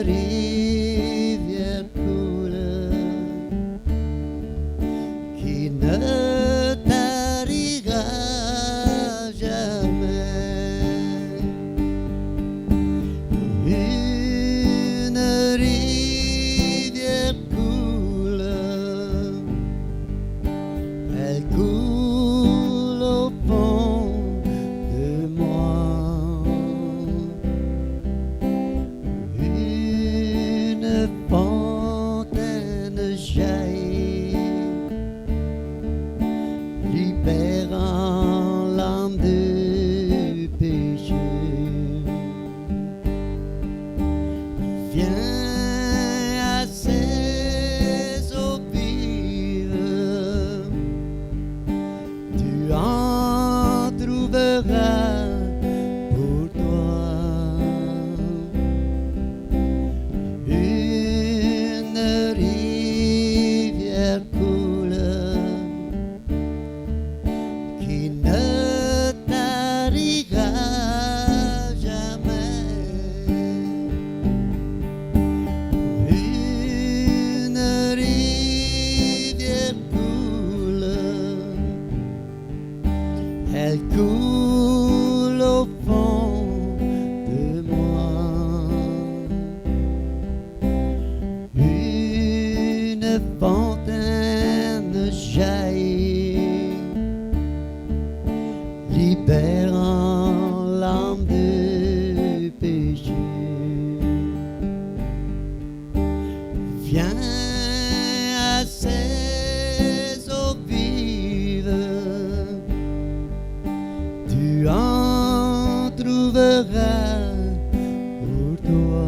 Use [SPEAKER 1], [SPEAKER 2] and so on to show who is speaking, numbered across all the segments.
[SPEAKER 1] rivière coule qui ne tarira jamais. Une rivière coule, elle coule au fond de moi. Une fontaine jaillit, libérant l'âme du péché. Viens à ces eaux vives, tu en trouveras pour toi. Une rivière coule qui ne tarira jamais. Une rivière coule, elle coule au fond de moi. Une fontaine jaillit, libérant l'âme du péché. Viens à ces eaux vives, tu en trouveras pour toi.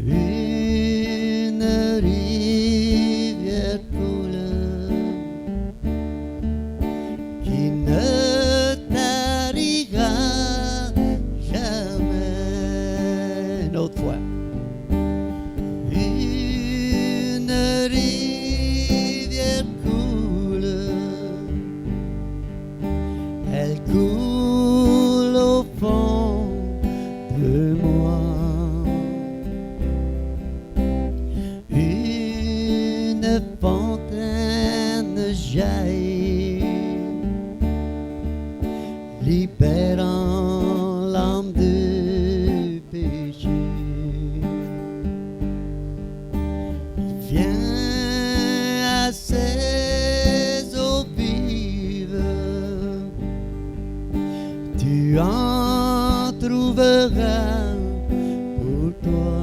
[SPEAKER 1] Une rivière coule qui ne tarira jamais. Une autre fois. Une rivière coule, elle coule au fond de moi. Une fontaine jaillit, libérant l'âme du péché. Viens à ces eaux vives, tu en trouveras pour toi.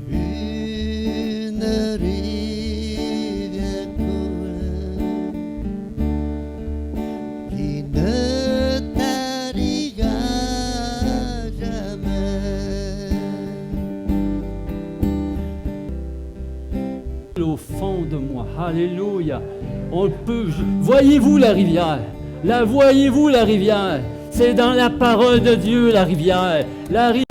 [SPEAKER 1] Une rivière coule qui ne tarira jamais.
[SPEAKER 2] Au fond de moi. Alléluia. On peut. Voyez-vous la rivière? La voyez-vous la rivière? C'est dans la parole de Dieu la rivière.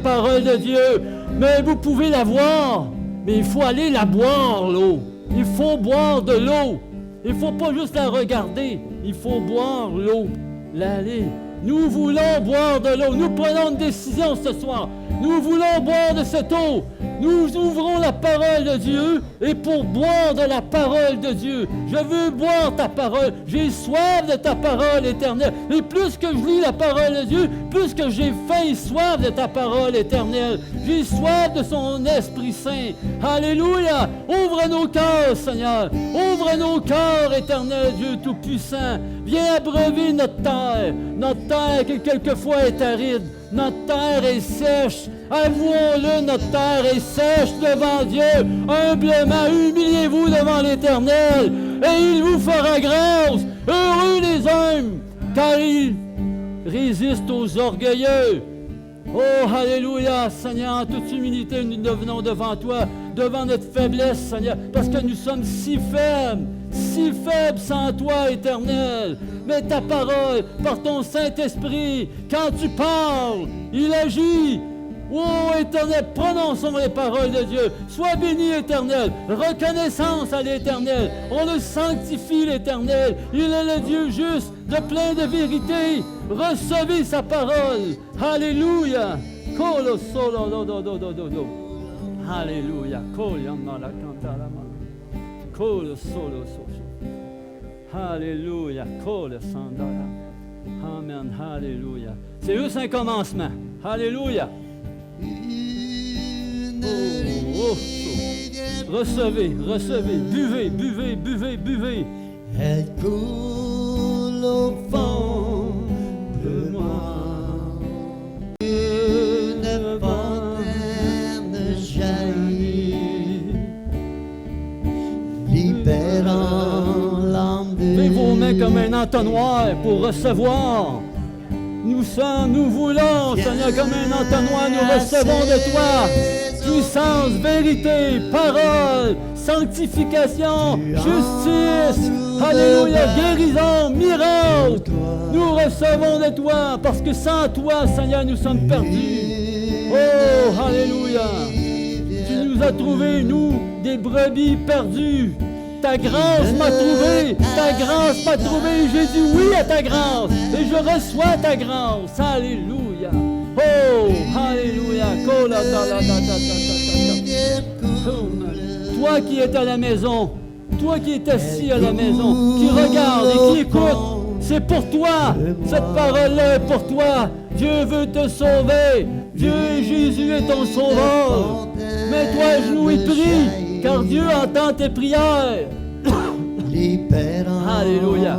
[SPEAKER 2] Parole de Dieu. Mais vous pouvez la voir. Mais il faut aller la boire l'eau. Il faut boire de l'eau. Il ne faut pas juste la regarder. Il faut boire l'eau. L'aller. Nous voulons boire de l'eau. Nous prenons une décision ce soir. Nous voulons boire de cette eau. Nous ouvrons la parole de Dieu et pour boire de la parole de Dieu, je veux boire ta parole. J'ai soif de ta parole éternelle. Et plus que je lis la parole de Dieu, plus que j'ai faim et soif de ta parole éternelle. J'ai soif de son Esprit Saint. Alléluia! Ouvre nos cœurs, Seigneur. Ouvre nos cœurs, éternel Dieu Tout-Puissant. Viens abreuver notre terre. Notre terre qui quelquefois est aride. Notre terre est sèche. Avouons-le, notre terre est sèche devant Dieu. Humblement, humiliez-vous devant l'Éternel, et il vous fera grâce. Heureux les humbles, car ils résistent aux orgueilleux. Oh, alléluia, Seigneur, en toute humilité, nous venons devant toi, devant notre faiblesse, Seigneur, parce que nous sommes si faibles sans toi, Éternel. Mais ta parole, par ton Saint-Esprit, quand tu parles, il agit. Oh, Éternel, prononçons les paroles de Dieu. Sois béni, Éternel. Reconnaissance à l'Éternel. On le sanctifie, l'Éternel. Il est le Dieu juste, de plein de vérité. Recevez sa parole. Alléluia. Colo solo do do do do do do. Alléluia. Coliamma la cantarama. Colo solo solo. Alléluia. Colo sandala. Amen. Alléluia. C'est juste un commencement. Alléluia. Recevez, recevez, buvez, buvez, buvez, buvez.
[SPEAKER 1] Elle coule au fond de moi. Une fontaine jaillit, libérant l'âme de
[SPEAKER 2] Levez vos mains comme un entonnoir pour recevoir. Nous voulons, Seigneur, comme un entonnoir, nous recevons de toi. Puissance, vérité, parole, sanctification, justice, alléluia, guérison, miracle. Nous recevons de toi parce que sans toi, Seigneur, nous sommes perdus. Oh, alléluia. Tu nous as trouvés, nous, des brebis perdues. Ta grâce m'a trouvé, ta grâce m'a trouvé. J'ai dit oui à ta grâce et je reçois ta grâce. Alléluia. Oh, alléluia. Toi qui es à la maison, toi qui es assis à la maison, qui regarde et qui écoute, c'est pour toi. Cette parole-là est pour toi. Dieu veut te sauver. Dieu, Jésus est ton sauveur. Mets-toi à genoux et prie, car Dieu entend tes prières. Alléluia.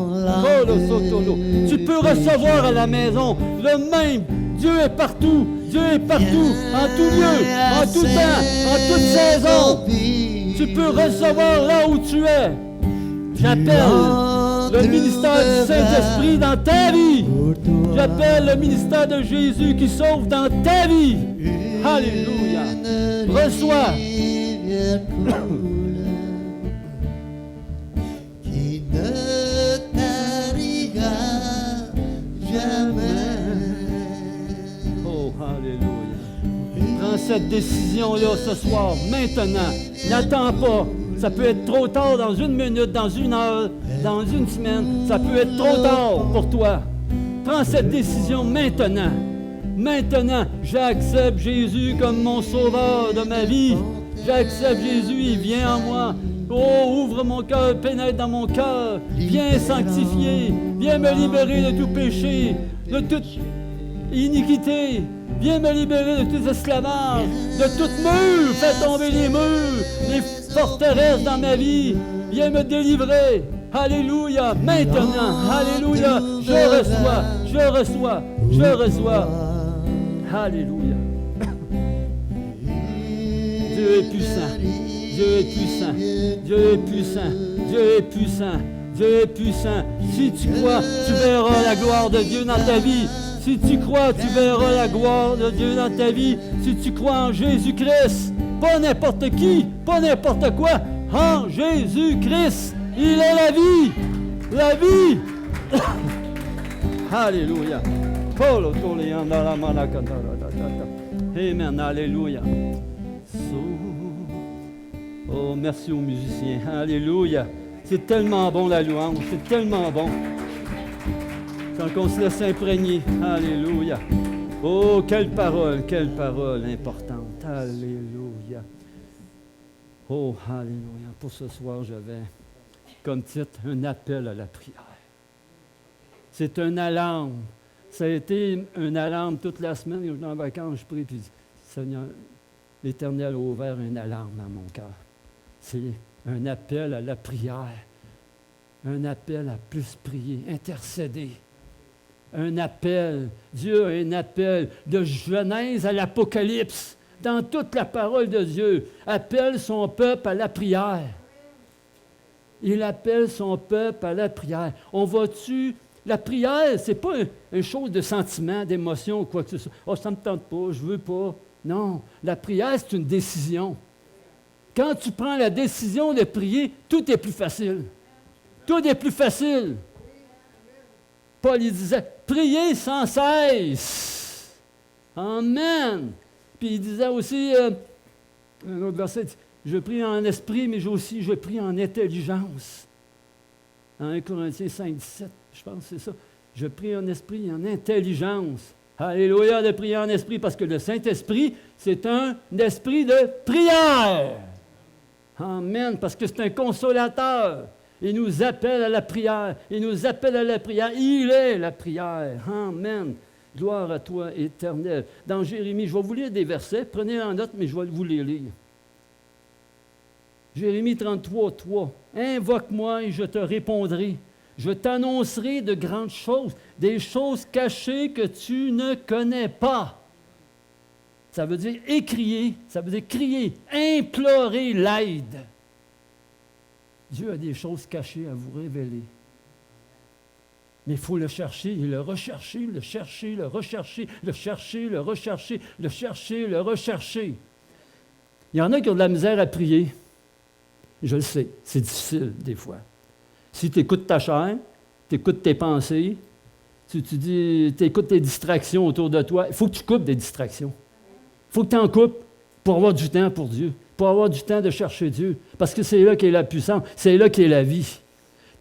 [SPEAKER 2] Tu peux recevoir à la maison le même. Dieu est partout. Dieu est partout, en tout lieu, en tout temps, en toute saison. Tu peux recevoir là où tu es. J'appelle le ministère du Saint-Esprit dans ta vie. J'appelle le ministère de Jésus qui sauve dans ta vie. Alléluia. Reçois.
[SPEAKER 1] Qui ne tarira jamais.
[SPEAKER 2] Oh, alléluia. Prends cette décision-là ce soir, maintenant. N'attends pas. Ça peut être trop tard dans une minute, dans une heure, dans une semaine. Ça peut être trop tard pour toi. Prends cette décision maintenant. Maintenant, j'accepte Jésus comme mon sauveur de ma vie. J'accepte Jésus, il vient en moi. Oh, ouvre mon cœur, pénètre dans mon cœur. Viens sanctifier. Viens me libérer de tout péché, de toute iniquité. Viens me libérer de tout esclavage, de toute mur. Fais tomber les murs, les forteresses dans ma vie. Viens me délivrer. Alléluia. Maintenant, alléluia. Je reçois, je reçois, je reçois. Alléluia. Dieu est puissant. Dieu est puissant. Dieu est puissant. Dieu est puissant. Dieu est puissant. Si tu crois, tu verras la gloire de Dieu dans ta vie. Si tu crois, tu verras la gloire de Dieu dans ta vie. Si tu crois en Jésus-Christ, pas n'importe qui, pas n'importe quoi, en Jésus-Christ, il est la vie. La vie. Alléluia. Amen. Alléluia. Oh, merci aux musiciens. Alléluia. C'est tellement bon la louange. C'est tellement bon. Quand on se laisse imprégner. Alléluia. Oh, quelle parole importante. Alléluia. Oh, alléluia. Pour ce soir, j'avais comme titre un appel à la prière. C'est une alarme. Ça a été une alarme toute la semaine. Quand j'étais en vacances, je prie, puis Seigneur, l'Éternel a ouvert une alarme dans mon cœur. C'est un appel à la prière. Un appel à plus prier, intercéder. Un appel, Dieu a un appel de Genèse à l'Apocalypse, dans toute la parole de Dieu, appelle son peuple à la prière. Il appelle son peuple à la prière. On va-tu... La prière, ce n'est pas une chose de sentiment, d'émotion ou quoi que ce soit. « Oh, ça ne me tente pas, je ne veux pas. » Non, la prière, c'est une décision. Quand tu prends la décision de prier, tout est plus facile. Tout est plus facile. Paul, il disait, priez sans cesse. Amen. Puis il disait aussi, un autre verset, je prie en esprit, mais je prie en intelligence. En 1 Corinthiens 5, 17, je pense que c'est ça. Je prie en esprit et en intelligence. Alléluia de prier en esprit, parce que le Saint-Esprit, c'est un esprit de prière. Amen, parce que c'est un consolateur. Il nous appelle à la prière. Il nous appelle à la prière. Il est la prière. Amen. Gloire à toi, Éternel. Dans Jérémie, je vais vous lire des versets. Prenez en note, mais je vais vous les lire. Jérémie 33, 3. Invoque-moi et je te répondrai. Je t'annoncerai de grandes choses, des choses cachées que tu ne connais pas. Ça veut dire écrier, ça veut dire crier, implorer l'aide. Dieu a des choses cachées à vous révéler. Mais il faut le chercher et le rechercher, le chercher, le rechercher, le chercher, le rechercher, le chercher, le rechercher. Il y en a qui ont de la misère à prier. Je le sais, c'est difficile des fois. Si tu écoutes ta chair, tu écoutes tes pensées, tu écoutes tes distractions autour de toi, il faut que tu coupes des distractions. Il faut que tu en coupes pour avoir du temps pour Dieu, pour avoir du temps de chercher Dieu, parce que c'est là qu'est la puissance, c'est là qu'est la vie.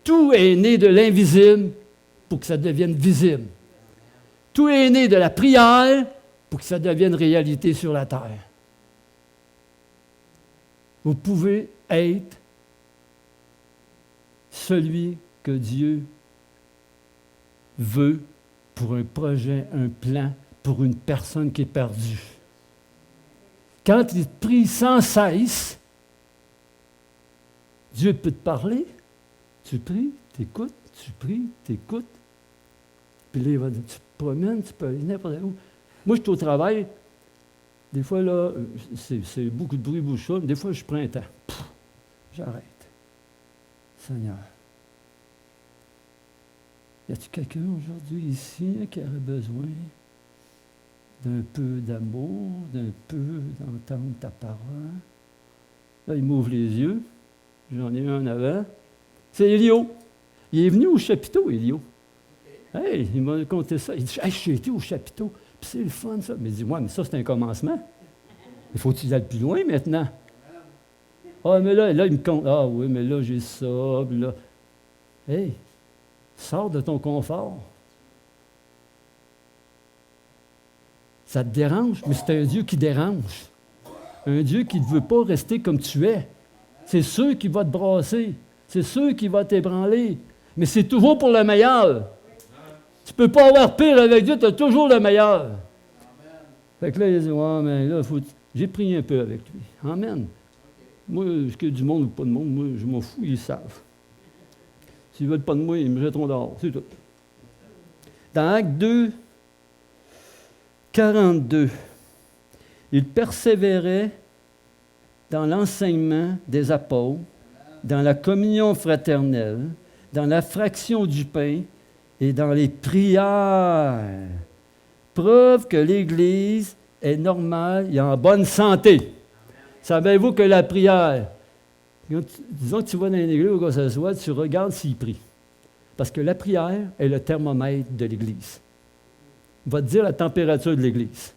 [SPEAKER 2] Tout est né de l'invisible pour que ça devienne visible. Tout est né de la prière pour que ça devienne réalité sur la terre. Vous pouvez être celui que Dieu veut pour un projet, un plan, pour une personne qui est perdue. Quand il prie sans cesse, Dieu peut te parler. Tu pries, tu écoutes, tu pries, tu écoutes. Puis là, il va dire, tu te promènes, tu peux aller n'importe où. Moi, je suis au travail. Des fois, là, c'est beaucoup de bruit, bouchon. Des fois, je prends un temps. J'arrête. Seigneur, y a-t-il quelqu'un aujourd'hui ici qui aurait besoin d'un peu d'amour, d'un peu d'entendre ta parole? Là, il m'ouvre les yeux. J'en ai un en avant. C'est Elio. Il est venu au chapiteau, Elio. Hey, il m'a conté ça. Il dit, hey, je suis été au chapiteau. Puis c'est le fun, ça. Mais il dit, ouais, mais ça, c'est un commencement. Il faut que tu ailles plus loin maintenant. Ah, mais là, il me compte. Ah oui, mais là, j'ai ça, là. Hey, sors de ton confort. Ça te dérange, mais c'est un Dieu qui dérange. Un Dieu qui ne veut pas rester comme tu es. C'est sûr qu'il va te brasser. C'est sûr qu'il va t'ébranler. Mais c'est toujours pour le meilleur. Tu ne peux pas avoir pire avec Dieu, tu as toujours le meilleur. Fait que là, il dit, ouais, mais là, j'ai prié un peu avec lui. Amen. Moi, est-ce qu'il y a du monde ou pas de monde, moi, je m'en fous, ils savent. S'ils ne veulent pas de moi, ils me jetteront dehors, c'est tout. Dans Acte 2, 42, il persévérait dans l'enseignement des apôtres, dans la communion fraternelle, dans la fraction du pain et dans les prières. Preuve que l'Église est normale et en bonne santé. Savez-vous que la prière, disons que tu vas dans une église ou quoi que ce soit, tu regardes s'il prie. Parce que la prière est le thermomètre de l'Église. Il va te dire la température de l'Église.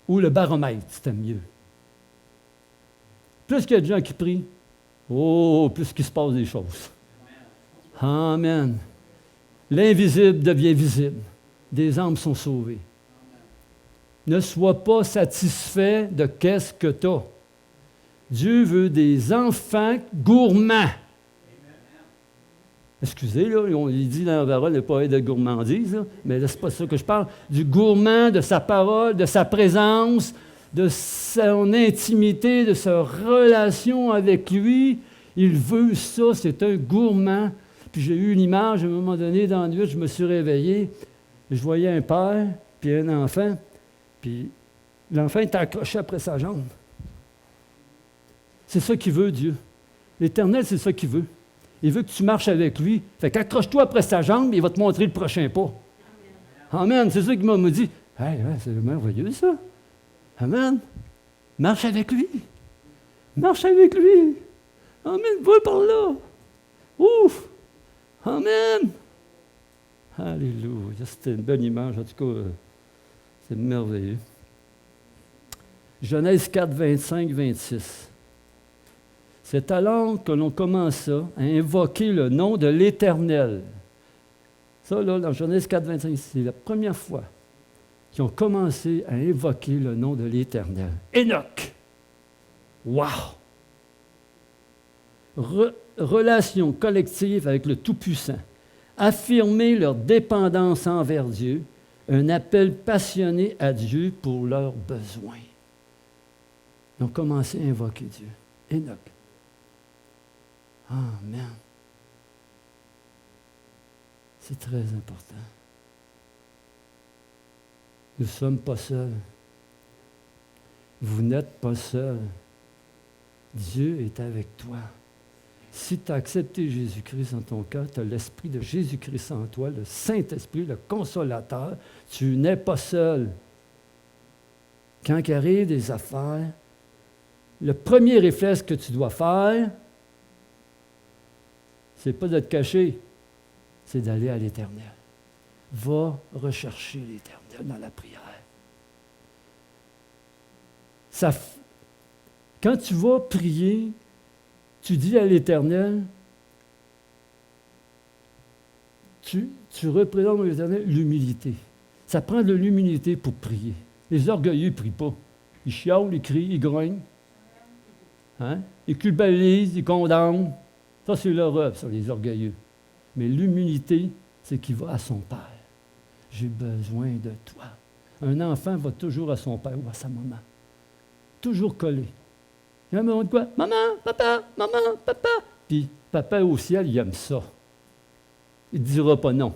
[SPEAKER 2] Ou le baromètre, c'était mieux. Plus qu'il y a de gens qui prient, plus qu'il se passe des choses. Amen. L'invisible devient visible. Des âmes sont sauvées. Ne sois pas satisfait de qu'est-ce que tu as. Dieu veut des enfants gourmands. Excusez, là, il dit dans la parole, il n'y a pas de gourmandise, là, mais là, c'est pas ça que je parle. Du gourmand, de sa parole, de sa présence, de son intimité, de sa relation avec lui. Il veut ça, c'est un gourmand. Puis j'ai eu une image, à un moment donné, dans la nuit, je me suis réveillé, je voyais un père, puis un enfant, puis l'enfant était accroché après sa jambe. C'est ça qu'il veut, Dieu. L'Éternel, c'est ça qu'il veut. Il veut que tu marches avec lui. Fait qu'accroche-toi après sa jambe, il va te montrer le prochain pas. Amen. C'est ça qu'il m'a dit. Hey, c'est merveilleux, ça. Amen. Marche avec lui. Marche avec lui. Amen. Va par là. Ouf. Amen. Alléluia. C'était une belle image. En tout cas, c'est merveilleux. Genèse 4, 25, 26. C'est alors que l'on commença à invoquer le nom de l'Éternel. Ça, là, dans Genèse 4, 25, c'est la première fois qu'ils ont commencé à invoquer le nom de l'Éternel. Enoch! Wow! Relation collective avec le Tout-Puissant. Affirmer leur dépendance envers Dieu. Un appel passionné à Dieu pour leurs besoins. Ils ont commencé à invoquer Dieu. Enoch. Amen. C'est très important. Nous ne sommes pas seuls. Vous n'êtes pas seuls. Dieu est avec toi. Si tu as accepté Jésus-Christ dans ton cœur, tu as l'Esprit de Jésus-Christ en toi, le Saint-Esprit, le Consolateur, tu n'es pas seul. Quand il arrive des affaires, le premier réflexe que tu dois faire, c'est pas de te cacher, c'est d'aller à l'Éternel. Va rechercher l'Éternel dans la prière. Quand tu vas prier, tu dis à l'Éternel, tu représentes à l'Éternel l'humilité. Ça prend de l'humilité pour prier. Les orgueilleux ne prient pas. Ils chialent, ils crient, ils grognent. Hein? Ils culpabilisent, ils condamnent. Ça, c'est leur œuvre, ça, les orgueilleux. Mais l'humilité, c'est qu'il va à son Père. J'ai besoin de toi. Un enfant va toujours à son père ou à sa maman. Toujours collé. Il a besoin de quoi? Maman, papa. Puis papa au ciel, il aime ça. Il ne dira pas non.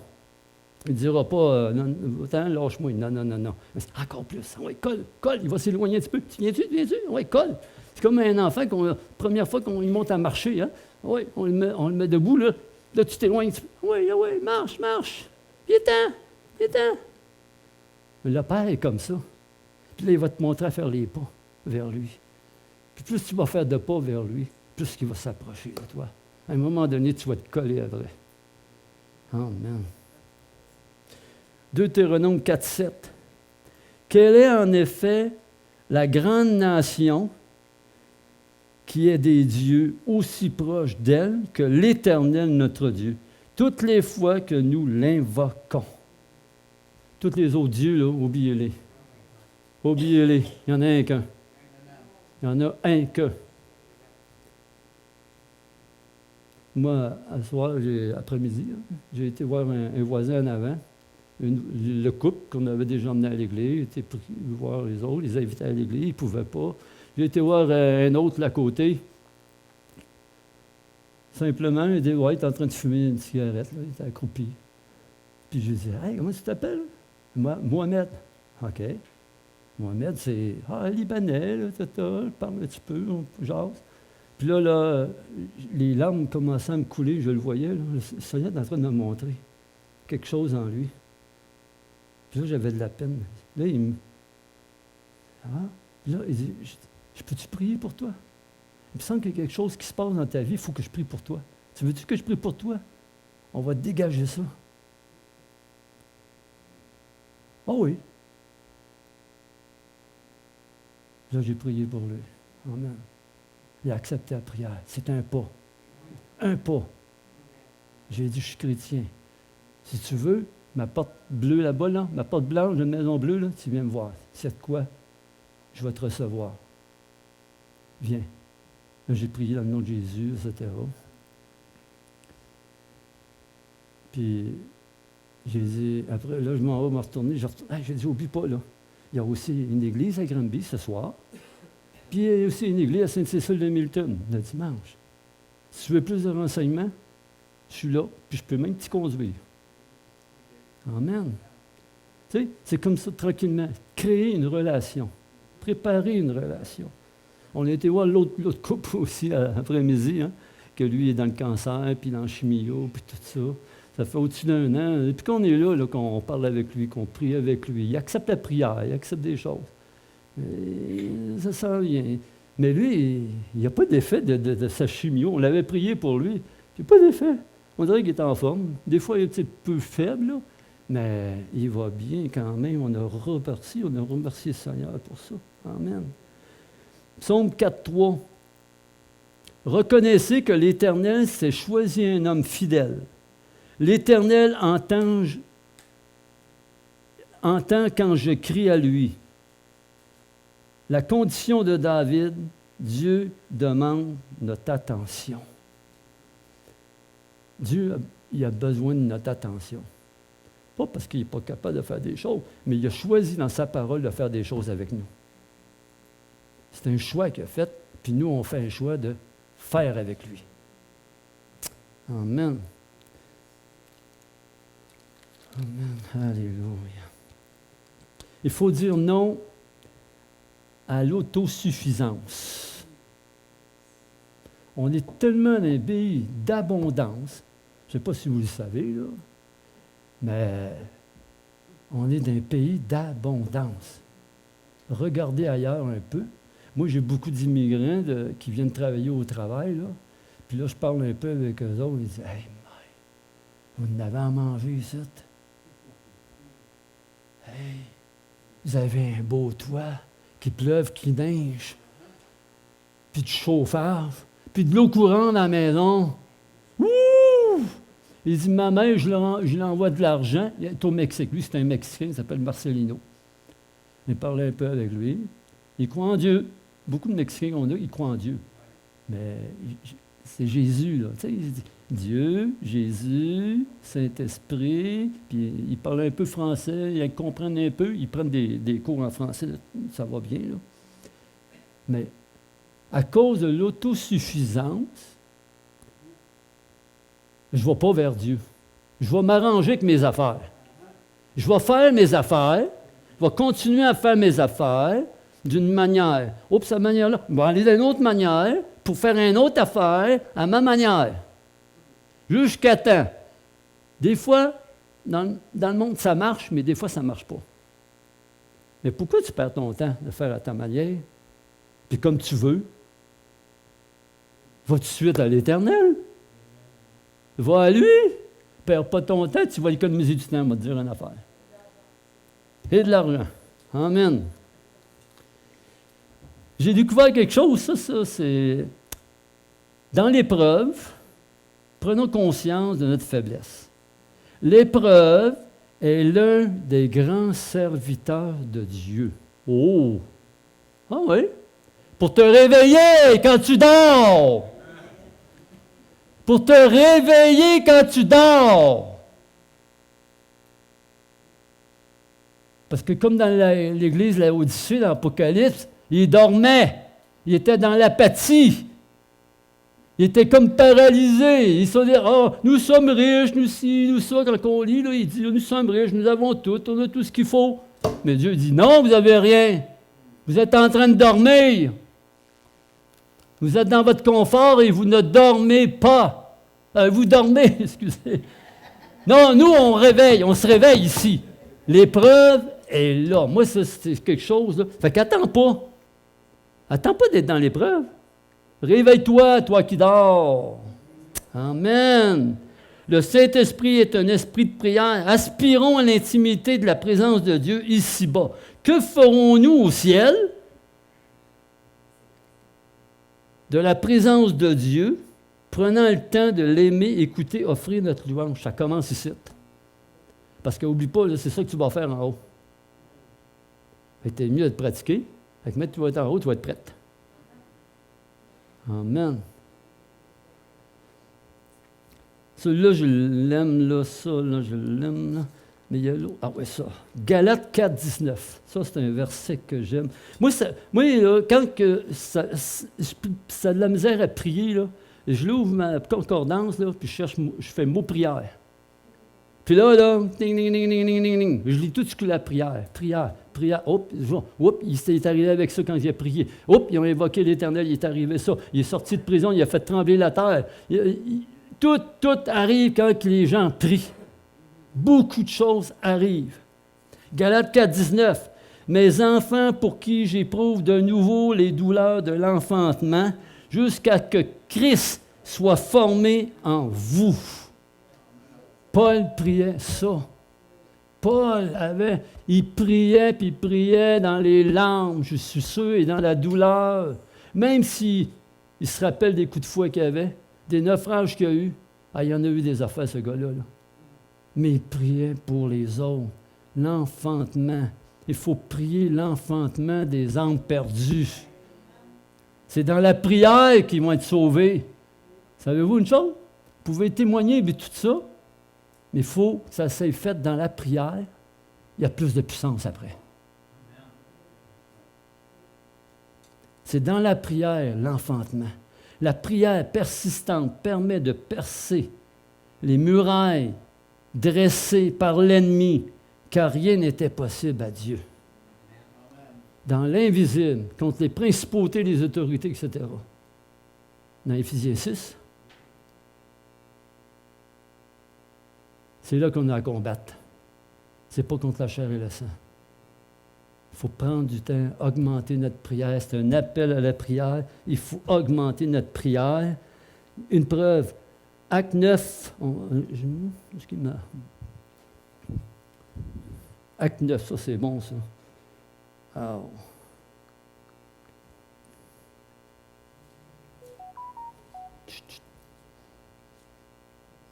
[SPEAKER 2] Il ne dira pas non, attends, lâche-moi. Non. Encore plus. Ouais, colle. Il va s'éloigner un petit peu. Tu viens-tu? Ouais, colle. C'est comme un enfant, première fois qu'on il monte à marcher. Hein? Ouais, on le met debout, là. Là, tu t'éloignes un petit peu. Oui, marche. Viens-t'en. Mais le Père est comme ça. Puis là, il va te montrer à faire les pas vers lui. Puis plus tu vas faire de pas vers lui, plus il va s'approcher de toi. À un moment donné, tu vas te coller à vrai. Amen. Deutéronome 4, 7. Quelle est en effet la grande nation qui est des dieux aussi proches d'elle que l'Éternel notre Dieu, toutes les fois que nous l'invoquons. Tous les autres dieux, là, oubliez-les. Oubliez-les. Il n'y en a un qu'un. Il y en a un que. Moi, à soir, après-midi, j'ai été voir un voisin en avant, le couple qu'on avait déjà emmené à l'église, été voir les autres, les invités à l'église, ils ne pouvaient pas. J'ai été voir un autre là à côté. Simplement, il dit, ouais, il est en train de fumer une cigarette, là, il était accroupi. Puis je lui dis, hey, comment tu t'appelles? Mohamed. OK. Mohamed, c'est Libanais, là, je parle un petit peu, on jase. Puis là, les larmes commençaient à me couler, je le voyais, là, le Seigneur est en train de me montrer quelque chose en lui. Puis là, j'avais de la peine. Là, il me... Puis là, il dit, je peux-tu prier pour toi? Il me semble qu'il y a quelque chose qui se passe dans ta vie, il faut que je prie pour toi. Tu veux-tu que je prie pour toi? On va dégager ça. Ah oui. Là, j'ai prié pour lui. Amen. Il a accepté la prière. C'est un pas. Un pas. J'ai dit, je suis chrétien. Si tu veux, ma porte bleue là-bas, là, ma porte blanche d'une maison bleue, là, tu viens me voir. C'est de quoi? Je vais te recevoir. Viens. Là, j'ai prié dans le nom de Jésus, etc. Puis, j'ai dit, après, là, je m'en vais me retourner. J'ai dit, oublie pas, là. Il y a aussi une église à Granby ce soir. Puis, il y a aussi une église à Sainte-Cécile de Milton, le dimanche. Si tu veux plus de renseignements, je suis là, puis je peux même t'y conduire. Amen. Tu sais, c'est comme ça, tranquillement. Créer une relation. Préparer une relation. On a été voir l'autre couple aussi après-midi, hein, que lui est dans le cancer, puis dans le chimio, puis tout ça. Ça fait au-dessus d'un an. Et puis qu'on est là, qu'on parle avec lui, qu'on prie avec lui. Il accepte la prière, il accepte des choses. Et ça sent bien. Mais lui, il n'y a pas d'effet de sa chimio. On l'avait prié pour lui. Il n'y a pas d'effet. On dirait qu'il est en forme. Des fois, il est un petit peu faible, là, mais il va bien quand même. On a remercié le Seigneur pour ça. Amen. Psaume 4.3. Reconnaissez que l'Éternel s'est choisi un homme fidèle. L'Éternel entend quand je crie à lui. La condition de David, Dieu demande notre attention. Dieu, il a besoin de notre attention. Pas parce qu'il n'est pas capable de faire des choses, mais il a choisi dans sa parole de faire des choses avec nous. C'est un choix qu'il a fait, puis nous, on fait un choix de faire avec lui. Amen. Amen. Alléluia. Il faut dire non à l'autosuffisance. On est tellement dans un pays d'abondance, je ne sais pas si vous le savez, là, mais on est dans un pays d'abondance. Regardez ailleurs un peu. Moi, j'ai beaucoup d'immigrants qui viennent travailler au travail, là. Puis là, je parle un peu avec eux autres, ils disent « Hey, vous en avez à manger ici? Hey, vous avez un beau toit, qu'il pleuve, qu'il neige, puis du chauffage, puis de l'eau courante dans la maison. Wouh! » Il dit « Ma mère, je lui envoie de l'argent. » Il est au Mexique. Lui, c'est un Mexicain, il s'appelle Marcelino. Il parlait un peu avec lui. Il croit en Dieu. Beaucoup de Mexicains qu'on a, ils croient en Dieu. Mais c'est Jésus, là. Tu sais, il dit Dieu, Jésus, Saint-Esprit, puis il parle un peu français, ils comprennent un peu, ils prennent des cours en français, ça va bien, là. Mais à cause de l'autosuffisance, je ne vais pas vers Dieu. Je vais m'arranger avec mes affaires. Je vais faire mes affaires, je vais continuer à faire mes affaires d'une manière. Oups, cette manière-là, je vais aller d'une autre manière pour faire une autre affaire à ma manière. Jusqu'à temps. Des fois, dans le monde, ça marche, mais des fois, ça ne marche pas. Mais pourquoi tu perds ton temps de faire à ta manière? Puis comme tu veux, va tout de suite à l'Éternel. Va à lui. Perds pas ton temps, tu vas économiser du temps, on va te dire une affaire. Et de l'argent. Amen. J'ai découvert quelque chose, ça c'est... Dans l'épreuve, prenons conscience de notre faiblesse. L'épreuve est l'un des grands serviteurs de Dieu. Oh! Ah oui? Pour te réveiller quand tu dors. Pour te réveiller quand tu dors. Parce que comme dans l'église de Laodicée, dans l'Apocalypse, il dormait. Il était dans l'apathie. Il était comme paralysé. Il se disait, oh, nous sommes riches, nous ci, nous ça. Quand on lit, là, il dit, nous sommes riches, nous avons tout, on a tout ce qu'il faut. Mais Dieu dit, non, vous n'avez rien. Vous êtes en train de dormir. Vous êtes dans votre confort et vous ne dormez pas. Vous dormez, excusez. Non, nous, on se réveille ici. L'épreuve est là. Moi, ça, c'est quelque chose, là. Fait qu'attends pas. Attends pas d'être dans l'épreuve. Réveille-toi, toi qui dors. Amen. Le Saint-Esprit est un esprit de prière. Aspirons à l'intimité de la présence de Dieu ici-bas. Que ferons-nous au ciel? De la présence de Dieu, prenant le temps de l'aimer, écouter, offrir notre louange. Ça commence ici. Parce qu'oublie pas, là, c'est ça que tu vas faire en haut. C'est mieux de pratiquer. Fait que maintenant, tu vas être en haut, tu vas être prête. Amen. Celui-là, je l'aime, là, ça, là, je l'aime, là. Mais il y a l'autre. Ah oui, ça. Galates 4, 19. Ça, c'est un verset que j'aime. Moi là, quand ça a de la misère à prier, là, je l'ouvre ma concordance, là, puis je fais mot prière. Puis là, ding, ding, ding, ding, ding, ding, ding. Je lis tout ce que la prière. Hop, il est arrivé avec ça quand il a prié. Hop, ils ont invoqué l'Éternel, il est arrivé ça. Il est sorti de prison, il a fait trembler la terre. Tout arrive quand les gens prient. Beaucoup de choses arrivent. Galates 4, 19. Mes enfants pour qui j'éprouve de nouveau les douleurs de l'enfantement, jusqu'à que Christ soit formé en vous. Paul priait ça. Il priait, puis il priait dans les larmes, je suis sûr, et dans la douleur. Même s'il se rappelle des coups de fouet qu'il avait, des naufrages qu'il y a eu. Ah, il y en a eu des affaires, ce gars-là. Là. mais il priait pour les autres. L'enfantement. Il faut prier l'enfantement des âmes perdues. C'est dans la prière qu'ils vont être sauvés. Savez-vous une chose? Vous pouvez témoigner de tout ça, mais il faut que ça soit fait dans la prière. Il y a plus de puissance après. C'est dans la prière, l'enfantement. La prière persistante permet de percer les murailles dressées par l'ennemi, car rien n'était possible à Dieu. Dans l'invisible, contre les principautés, les autorités, etc. Dans Éphésiens 6, c'est là qu'on a à combattre. Ce n'est pas contre la chair et le sang. Il faut prendre du temps, augmenter notre prière. C'est un appel à la prière. Il faut augmenter notre prière. Une preuve. Acte 9. Acte 9, ça c'est bon, ça. Alors.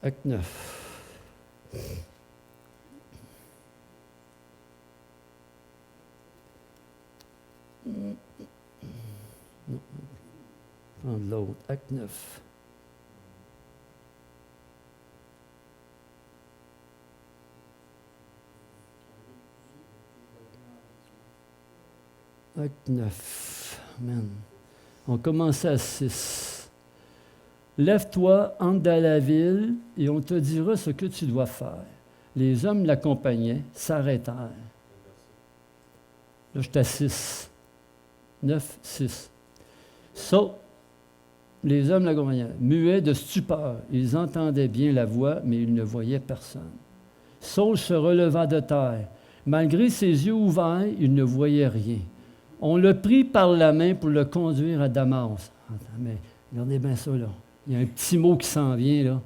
[SPEAKER 2] Acte 9. Non. Prendre l'autre. Acte 9. Acte 9. Amen. On commence à 6. Lève-toi, entre dans la ville, et on te dira ce que tu dois faire. Les hommes l'accompagnaient, s'arrêtèrent. Là, j'étais à 6. 9, 6. Sauf, les hommes l'accompagnaient, muets de stupeur. Ils entendaient bien la voix, mais ils ne voyaient personne. Saul se releva de terre. Malgré ses yeux ouverts, il ne voyait rien. On le prit par la main pour le conduire à Damas. Mais regardez bien ça, là. Il y a un petit mot qui s'en vient, là.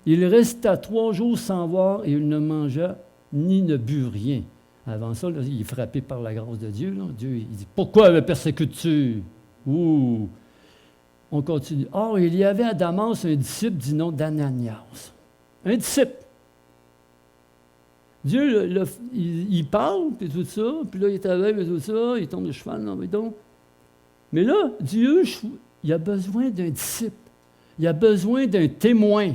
[SPEAKER 2] Il resta 3 jours sans voir et il ne mangea ni ne but rien. Avant ça, là, il est frappé par la grâce de Dieu. Là. Dieu, il dit, « Pourquoi me persécutes-tu? » Ouh! On continue. « Or, il y avait à Damas un disciple du nom d'Ananias. » Un disciple. Dieu, il parle, puis tout ça, puis là, il est aveugle, puis tout ça, il tombe de cheval, non, mais donc. Mais là, Dieu, il a besoin d'un disciple. Il a besoin d'un témoin.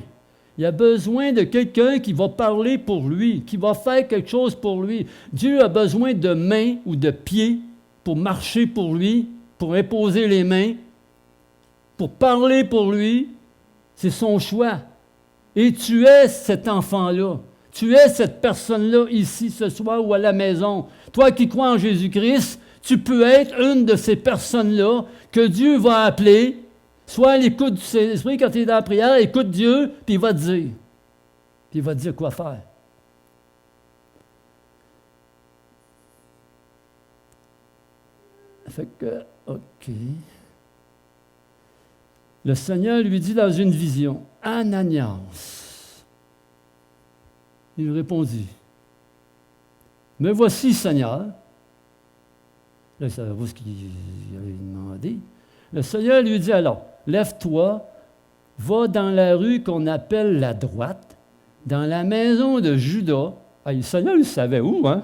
[SPEAKER 2] Il a besoin de quelqu'un qui va parler pour lui, qui va faire quelque chose pour lui. Dieu a besoin de mains ou de pieds pour marcher pour lui, pour imposer les mains, pour parler pour lui. C'est son choix. Et tu es cet enfant-là. Tu es cette personne-là ici ce soir ou à la maison. Toi qui crois en Jésus-Christ, tu peux être une de ces personnes-là que Dieu va appeler. Soit à l'écoute du Saint-Esprit, quand tu es dans la prière, écoute Dieu, puis il va te dire. Puis il va te dire quoi faire. Fait que, OK. Le Seigneur lui dit dans une vision, « Ananias. » Il répondit, « Me voici, Seigneur. » Là, il ne savait pas ce qu'il avait demandé. Le Seigneur lui dit alors, « Lève-toi, va dans la rue qu'on appelle la droite, dans la maison de Judas. » Ah, le Seigneur, il savait où, hein?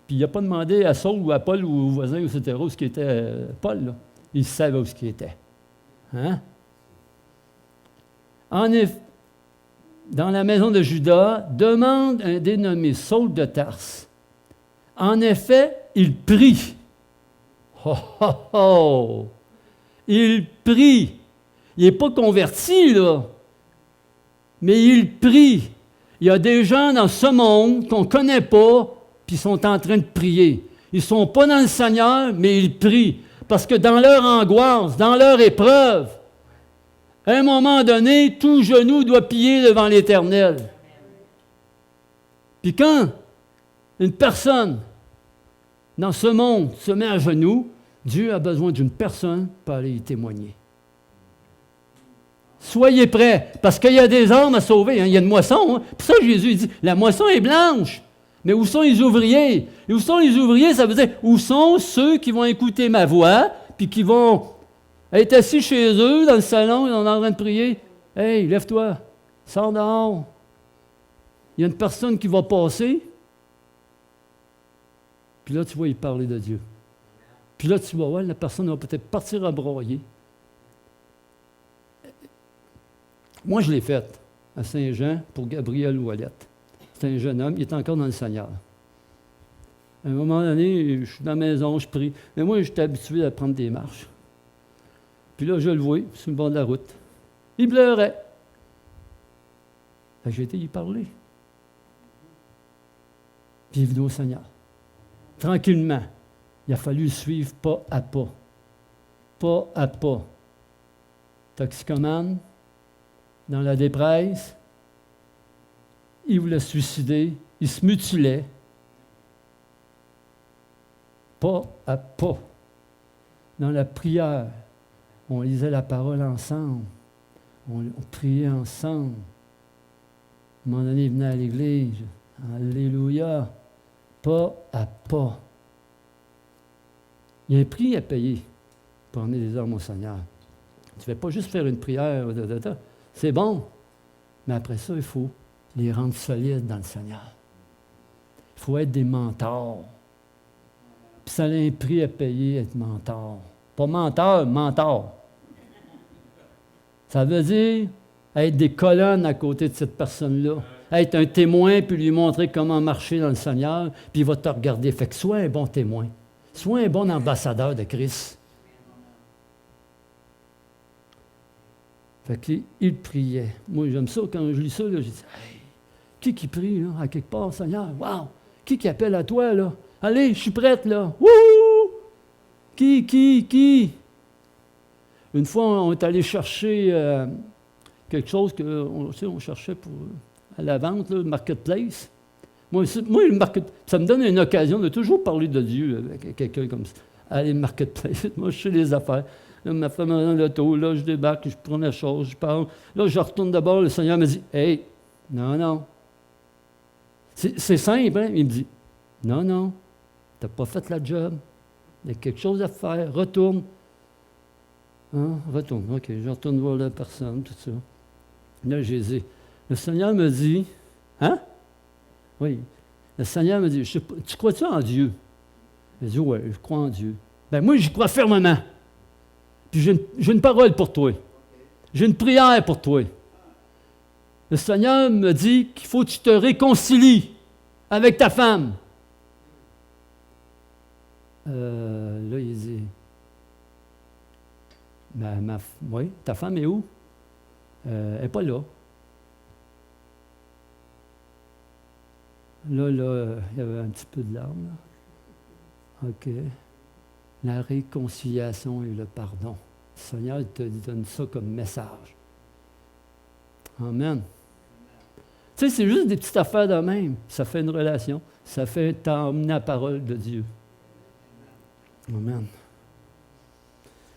[SPEAKER 2] Puis il n'a pas demandé à Saul ou à Paul ou au voisin, etc., où ce qui était Paul, là. Il savait où ce qui était. Hein? En effet, dans la maison de Judas, demande un dénommé Saul de Tarse. En effet, il prie. Oh, oh, oh! Il prie. Il n'est pas converti, là. Mais il prie. Il y a des gens dans ce monde qu'on ne connaît pas, puis ils sont en train de prier. Ils ne sont pas dans le Seigneur, mais ils prient. Parce que dans leur angoisse, dans leur épreuve, à un moment donné, tout genou doit plier devant l'Éternel. Puis quand une personne dans ce monde se met à genoux, Dieu a besoin d'une personne pour aller y témoigner. Soyez prêts, parce qu'il y a des âmes à sauver, hein. Il y a une moisson. Hein. Pour ça, Jésus dit, la moisson est blanche, mais où sont les ouvriers? Et où sont les ouvriers? Ça veut dire, où sont ceux qui vont écouter ma voix, puis qui vont être assis chez eux, dans le salon, ils sont en train de prier. « Hey, lève-toi, sors dehors. il y a une personne qui va passer, puis là, tu vas y parler de Dieu. Puis là, tu vas voir, la personne va peut-être partir à broyer. Moi, je l'ai faite à Saint-Jean pour Gabriel Ouellette. C'est un jeune homme, il est encore dans le Seigneur. À un moment donné, je suis dans la maison, je prie. Mais moi, j'étais habitué à prendre des marches. Puis là, je le vois, sur le bord de la route. Il pleurait. Fait que j'ai été y parler. Puis il est venu au Seigneur. Tranquillement. Il a fallu le suivre pas à pas. Pas à pas. Toxicomane, dans la dépresse, il voulait se suicider, il se mutilait. Pas à pas. Dans la prière, on lisait la parole ensemble. On priait ensemble. À un moment donné, il venait à l'église. Alléluia. Pas à pas. Il y a un prix à payer pour emmener des hommes au Seigneur. Tu ne fais pas juste faire une prière. C'est bon. Mais après ça, il faut les rendre solides dans le Seigneur. Il faut être des mentors. Puis ça a un prix à payer, être mentor. Pas menteur, mentor. Ça veut dire être des colonnes à côté de cette personne-là. Être un témoin, puis lui montrer comment marcher dans le Seigneur, puis il va te regarder. Fait que sois un bon témoin. Sois un bon ambassadeur de Christ. Fait qu'il priait. Moi, j'aime ça. Quand je lis ça, là, je dis, hey, qui prie, là, à quelque part, Seigneur? Wow! Qui appelle à toi, là? Allez, je suis prête, là. Wouhou! Qui? Une fois, on est allé chercher quelque chose on cherchait à la vente, là, le marketplace. Moi, ça me donne une occasion de toujours parler de Dieu avec quelqu'un comme ça. Allez, marketplace, moi, je sais les affaires. Là, ma femme est dans l'auto, là, je débarque, je prends la chose, je parle. Là, je retourne d'abord, le Seigneur me dit, « Hey, non. » C'est simple, hein? Il me dit, « Non, tu n'as pas fait la job. Il y a quelque chose à faire. Retourne. » Hein? Retourne. OK, je retourne voir la personne, tout ça. Là, j'ai dit, le Seigneur me dit, « Hein? » Oui. Le Seigneur me dit, « Tu crois-tu en Dieu? » Je dis, « Oui, je crois en Dieu. » Ben moi, j'y crois fermement. Puis j'ai une parole pour toi. J'ai une prière pour toi. Le Seigneur me dit qu'il faut que tu te réconcilies avec ta femme. Là, il dit, oui, ta femme est où? Elle n'est pas là. Là, il y avait un petit peu de larmes. Là. OK. La réconciliation et le pardon. Le Seigneur te donne ça comme message. Amen. Tu sais, c'est juste des petites affaires de même. Ça fait une relation. Ça fait t'emmener la parole de Dieu. Amen.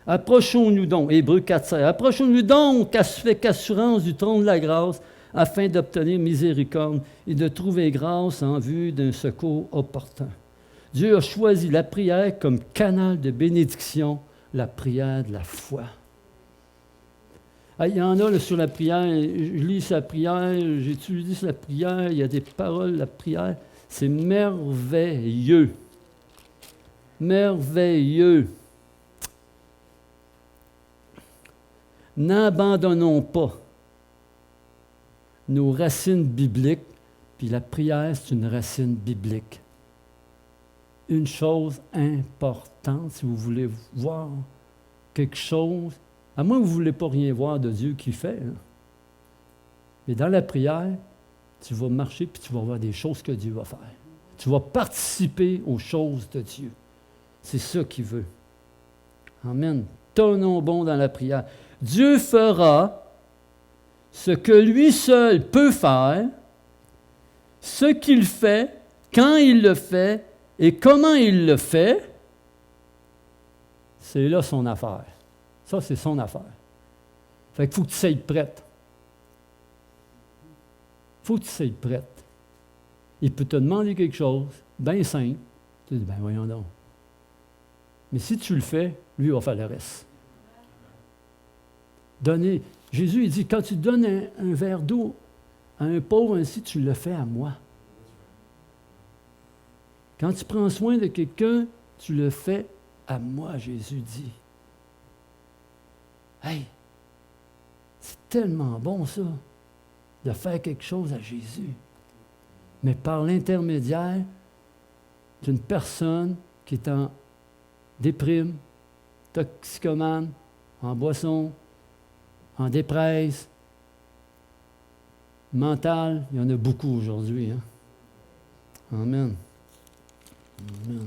[SPEAKER 2] Approchons-nous donc, Hébreux 4:16. Approchons-nous donc avec assurance du trône de la grâce, afin d'obtenir miséricorde et de trouver grâce en vue d'un secours opportun. Dieu a choisi la prière comme canal de bénédiction, la prière de la foi. Il y en a là, sur la prière, je lis sa prière, j'utilise la prière, il y a des paroles, la prière, c'est merveilleux. Merveilleux. N'abandonnons pas nos racines bibliques, puis la prière, c'est une racine biblique. Une chose importante, si vous voulez voir quelque chose, à moins que vous ne voulez pas rien voir de Dieu qui fait, hein. Mais dans la prière, tu vas marcher puis tu vas voir des choses que Dieu va faire. Tu vas participer aux choses de Dieu. C'est ça qu'il veut. Amen. Tenons bon dans la prière. Dieu fera ce que lui seul peut faire, ce qu'il fait, quand il le fait et comment il le fait. C'est là son affaire. Ça, c'est son affaire. Fait qu'il faut que tu sois prête. Il faut que tu sois prête. Il peut te demander quelque chose, bien simple. Tu dis, ben voyons donc. Mais si tu le fais, lui va faire le reste. Jésus, il dit, quand tu donnes un verre d'eau à un pauvre ainsi, tu le fais à moi. Quand tu prends soin de quelqu'un, tu le fais à moi, Jésus dit. Hey, c'est tellement bon ça, de faire quelque chose à Jésus. Mais par l'intermédiaire d'une personne qui est en déprime, toxicomane, en boisson, en dépresse, mentale, il y en a beaucoup aujourd'hui. Hein? Amen. Amen.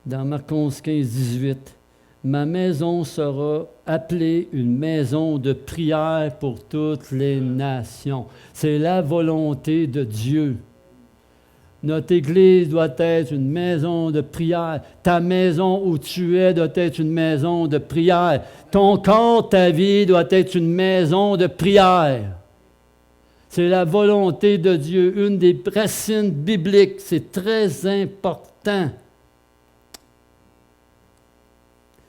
[SPEAKER 2] Dans Marc 11, 15, 18, « Ma maison sera appelée une maison de prière pour toutes les nations. » C'est la volonté de Dieu. Notre Église doit être une maison de prière. Ta maison où tu es doit être une maison de prière. Ton corps, ta vie doit être une maison de prière. C'est la volonté de Dieu, une des racines bibliques. C'est très important.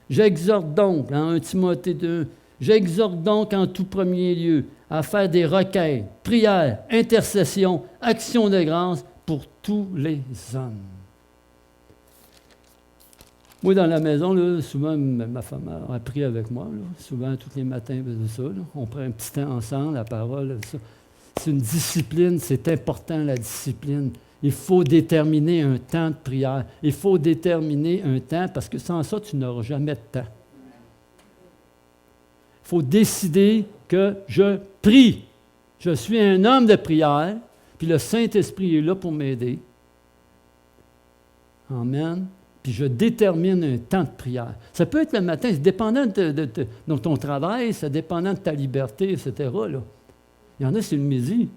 [SPEAKER 2] J'exhorte donc, en 1 Timothée 2, j'exhorte donc en tout premier lieu à faire des requêtes, prières, intercessions, actions de grâce pour tous les hommes. Moi, dans la maison, là, souvent, ma femme a appris avec moi. Là, souvent, tous les matins, de ça, là, on prend un petit temps ensemble, la parole, ça. C'est une discipline, c'est important, la discipline. Il faut déterminer un temps de prière. Il faut déterminer un temps, parce que sans ça, tu n'auras jamais de temps. Il faut décider que je prie. Je suis un homme de prière, puis le Saint-Esprit est là pour m'aider. Amen. Puis je détermine un temps de prière. Ça peut être le matin, c'est dépendant de ton travail, c'est dépendant de ta liberté, etc. Là. Il y en a, c'est le midi.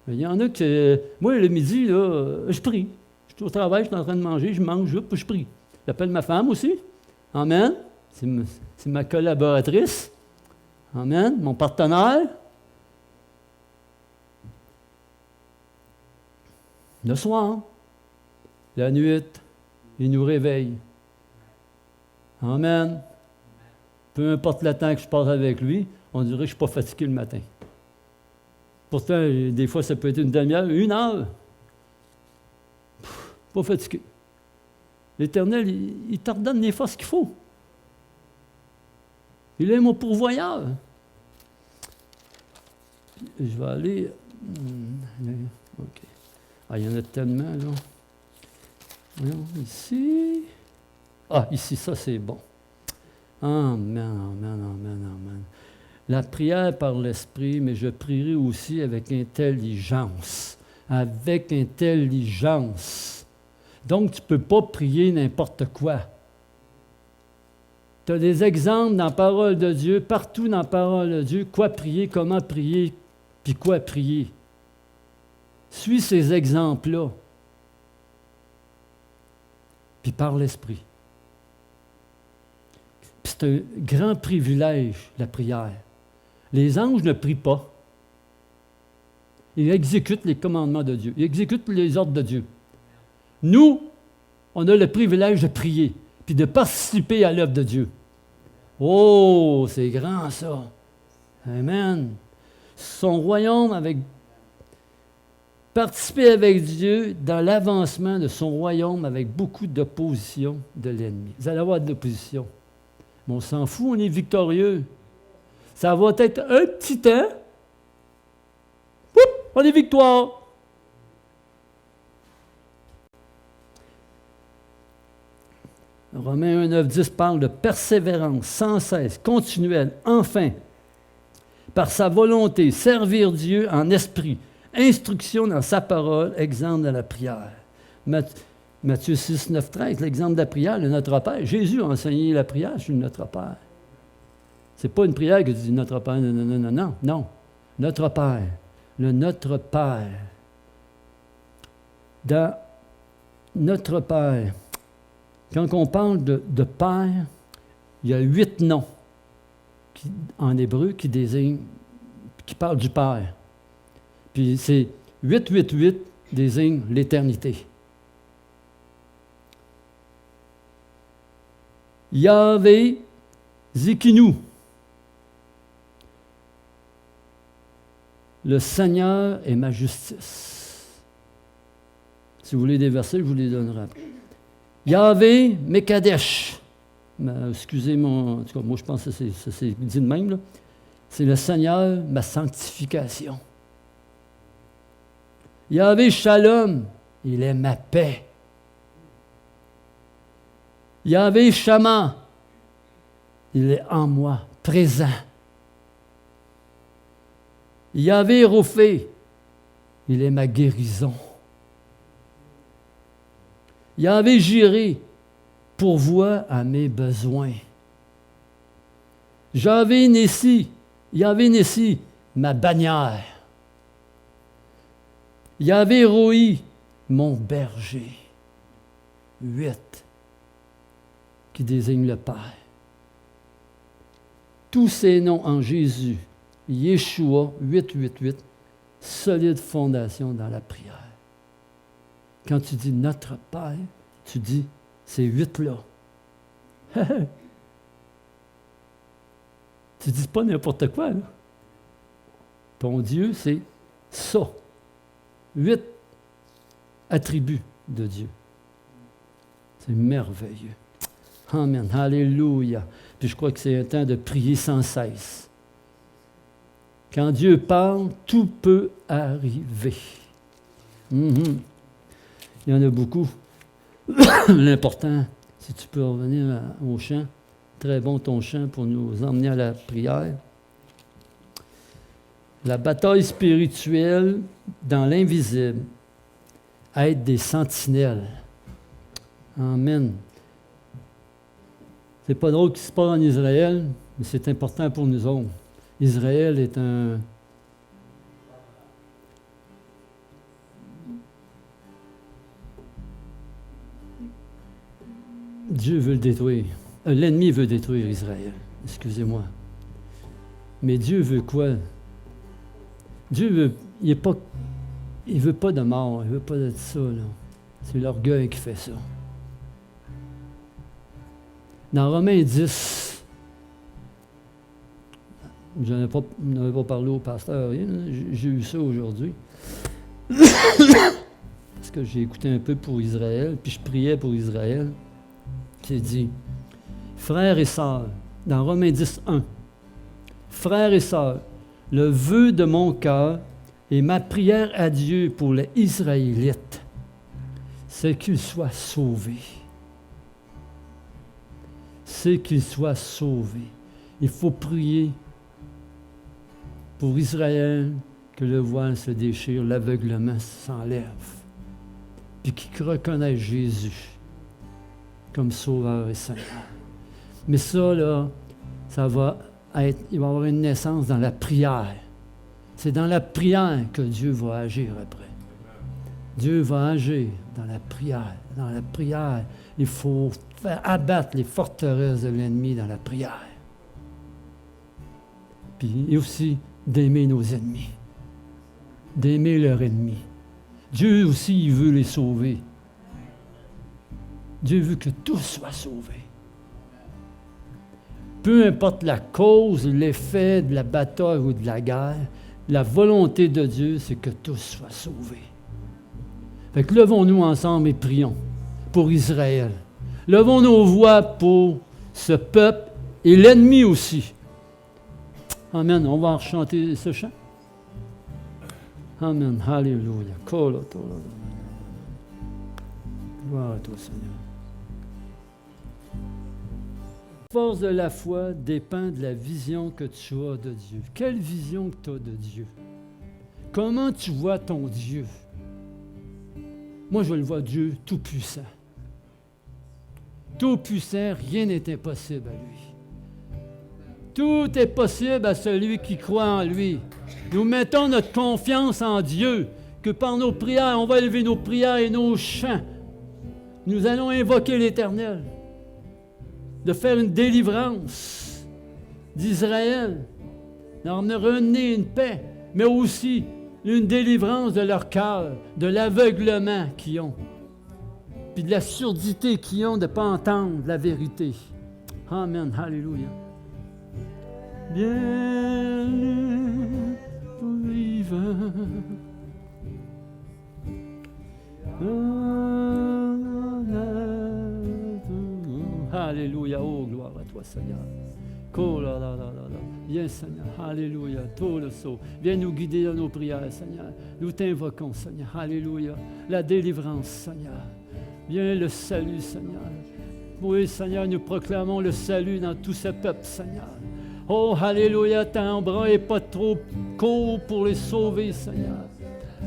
[SPEAKER 2] Il y en a que, moi, le midi, là, je prie. Je suis au travail, je suis en train de manger, je mange, puis je prie. J'appelle ma femme aussi. Amen. C'est ma collaboratrice. Amen. Mon partenaire. Le soir, la nuit, il nous réveille. Amen. Peu importe le temps que je passe avec lui, on dirait que je ne suis pas fatigué le matin. Pourtant, des fois, ça peut être une demi-heure, 1 heure. Pas fatigué. L'Éternel, il t'ordonne les forces qu'il faut. Il est mon pourvoyeur. Je vais aller... OK. Ah, il y en a tellement, là. Voyons, ici. Ah, ici, ça, c'est bon. Amen, amen, amen, amen. La prière par l'Esprit, mais je prierai aussi avec intelligence. Avec intelligence. Donc, tu ne peux pas prier n'importe quoi. Tu as des exemples dans la parole de Dieu, partout dans la parole de Dieu, quoi prier, comment prier, puis quoi prier. Suis ces exemples-là. Puis par l'Esprit. Puis c'est un grand privilège, la prière. Les anges ne prient pas. Ils exécutent les commandements de Dieu. Ils exécutent les ordres de Dieu. Nous, on a le privilège de prier, puis de participer à l'œuvre de Dieu. Oh, c'est grand ça. Amen. Son royaume avec... Participer avec Dieu dans l'avancement de son royaume avec beaucoup d'opposition de l'ennemi. Vous allez avoir de l'opposition. Mais on s'en fout, on est victorieux. Ça va être un petit temps. Oup, on est victoire. Romains 1, 9, 10 parle de persévérance sans cesse, continuelle, enfin, par sa volonté, servir Dieu en esprit, instruction dans sa parole, exemple de la prière. Matthieu 6, 9, 13, l'exemple de la prière, le Notre Père. Jésus a enseigné la prière, je suis le Notre Père. Ce n'est pas une prière que tu dis Notre Père, non, non, non, non, non, non. Notre Père, le Notre Père. Dans Notre Père, quand on parle de Père, il y a 8 noms en hébreu qui désignent, qui parlent du Père. Puis c'est 888 désigne l'éternité. Yahvé Zikinu. Le Seigneur est ma justice. Si vous voulez des versets, je vous les donnerai. Yahvé Mekadesh. Excusez-moi, en tout cas, moi je pense que ça c'est dit de même. Là. C'est le Seigneur, ma sanctification. Yahvé Shalom, il est ma paix. Yahvé Shama, il est en moi, présent. Yahvé Rophé, il est ma guérison. Yahvé Jiré, pourvoit à mes besoins. Yahvé Nessi, ma bannière. Yahvé Roi, mon berger. 8, qui désigne le Père. Tous ces noms en Jésus, Yeshua, 8, solide fondation dans la prière. Quand tu dis notre Père, tu dis ces 8-là. Tu dis pas n'importe quoi, là. Ton Dieu, c'est ça. 8 attributs de Dieu. C'est merveilleux. Amen. Alléluia. Puis je crois que c'est un temps de prier sans cesse. Quand Dieu parle, tout peut arriver. Il y en a beaucoup. L'important, si tu peux revenir au chant, très bon ton chant pour nous emmener à la prière. La bataille spirituelle dans l'invisible, être des sentinelles. Amen. C'est pas drôle ce qui se passe en Israël, mais c'est important pour nous autres. Israël est un... Dieu veut le détruire. L'ennemi veut détruire Israël. Excusez-moi. Mais Dieu veut quoi? Dieu veut... Il veut pas de mort. Il veut pas de ça, là. C'est l'orgueil qui fait ça. Dans Romains 10, je n'avais pas parlé au pasteur, rien, j'ai eu ça aujourd'hui. Parce que j'ai écouté un peu pour Israël, puis je priais pour Israël. J'ai dit, frères et sœurs, dans Romains 10, 1, frères et sœurs, le vœu de mon cœur et ma prière à Dieu pour les Israélites, c'est qu'ils soient sauvés. C'est qu'ils soient sauvés. Il faut prier pour Israël que le voile se déchire, l'aveuglement s'enlève, puis qu'ils reconnaissent Jésus comme Sauveur et Seigneur. Mais ça, là, il va y avoir une naissance dans la prière. C'est dans la prière que Dieu va agir après. Dieu va agir dans la prière. Dans la prière, il faut faire abattre les forteresses de l'ennemi dans la prière. Puis et aussi d'aimer nos ennemis. D'aimer leurs ennemis. Dieu aussi, il veut les sauver. Dieu veut que tous soient sauvés. Peu importe la cause, l'effet de la bataille ou de la guerre, la volonté de Dieu, c'est que tous soient sauvés. Fait que levons-nous ensemble et prions pour Israël. Levons nos voix pour ce peuple et l'ennemi aussi. Amen. On va chanter ce chant. Amen. Alléluia. Gloire à toi, Seigneur. La force de la foi dépend de la vision que tu as de Dieu. Quelle vision que tu as de Dieu? Comment tu vois ton Dieu? Moi, je le vois Dieu tout-puissant. Tout-puissant, rien n'est impossible à lui. Tout est possible à celui qui croit en lui. Nous mettons notre confiance en Dieu, que par nos prières, on va élever nos prières et nos chants. Nous allons invoquer l'Éternel, de faire une délivrance d'Israël, leur ramener une paix, mais aussi une délivrance de leur cœur, de l'aveuglement qu'ils ont, puis de la surdité qu'ils ont de ne pas entendre la vérité. Amen. Alléluia. Bien, oui, vivant. Alléluia, oh gloire à toi Seigneur. Viens Seigneur, alléluia, tout le saut. Viens nous guider dans nos prières Seigneur. Nous t'invoquons Seigneur, alléluia. La délivrance Seigneur. Viens le salut Seigneur. Oui Seigneur, nous proclamons le salut dans tout ce peuple Seigneur. Oh alléluia, ton bras n'est pas trop court pour les sauver Seigneur.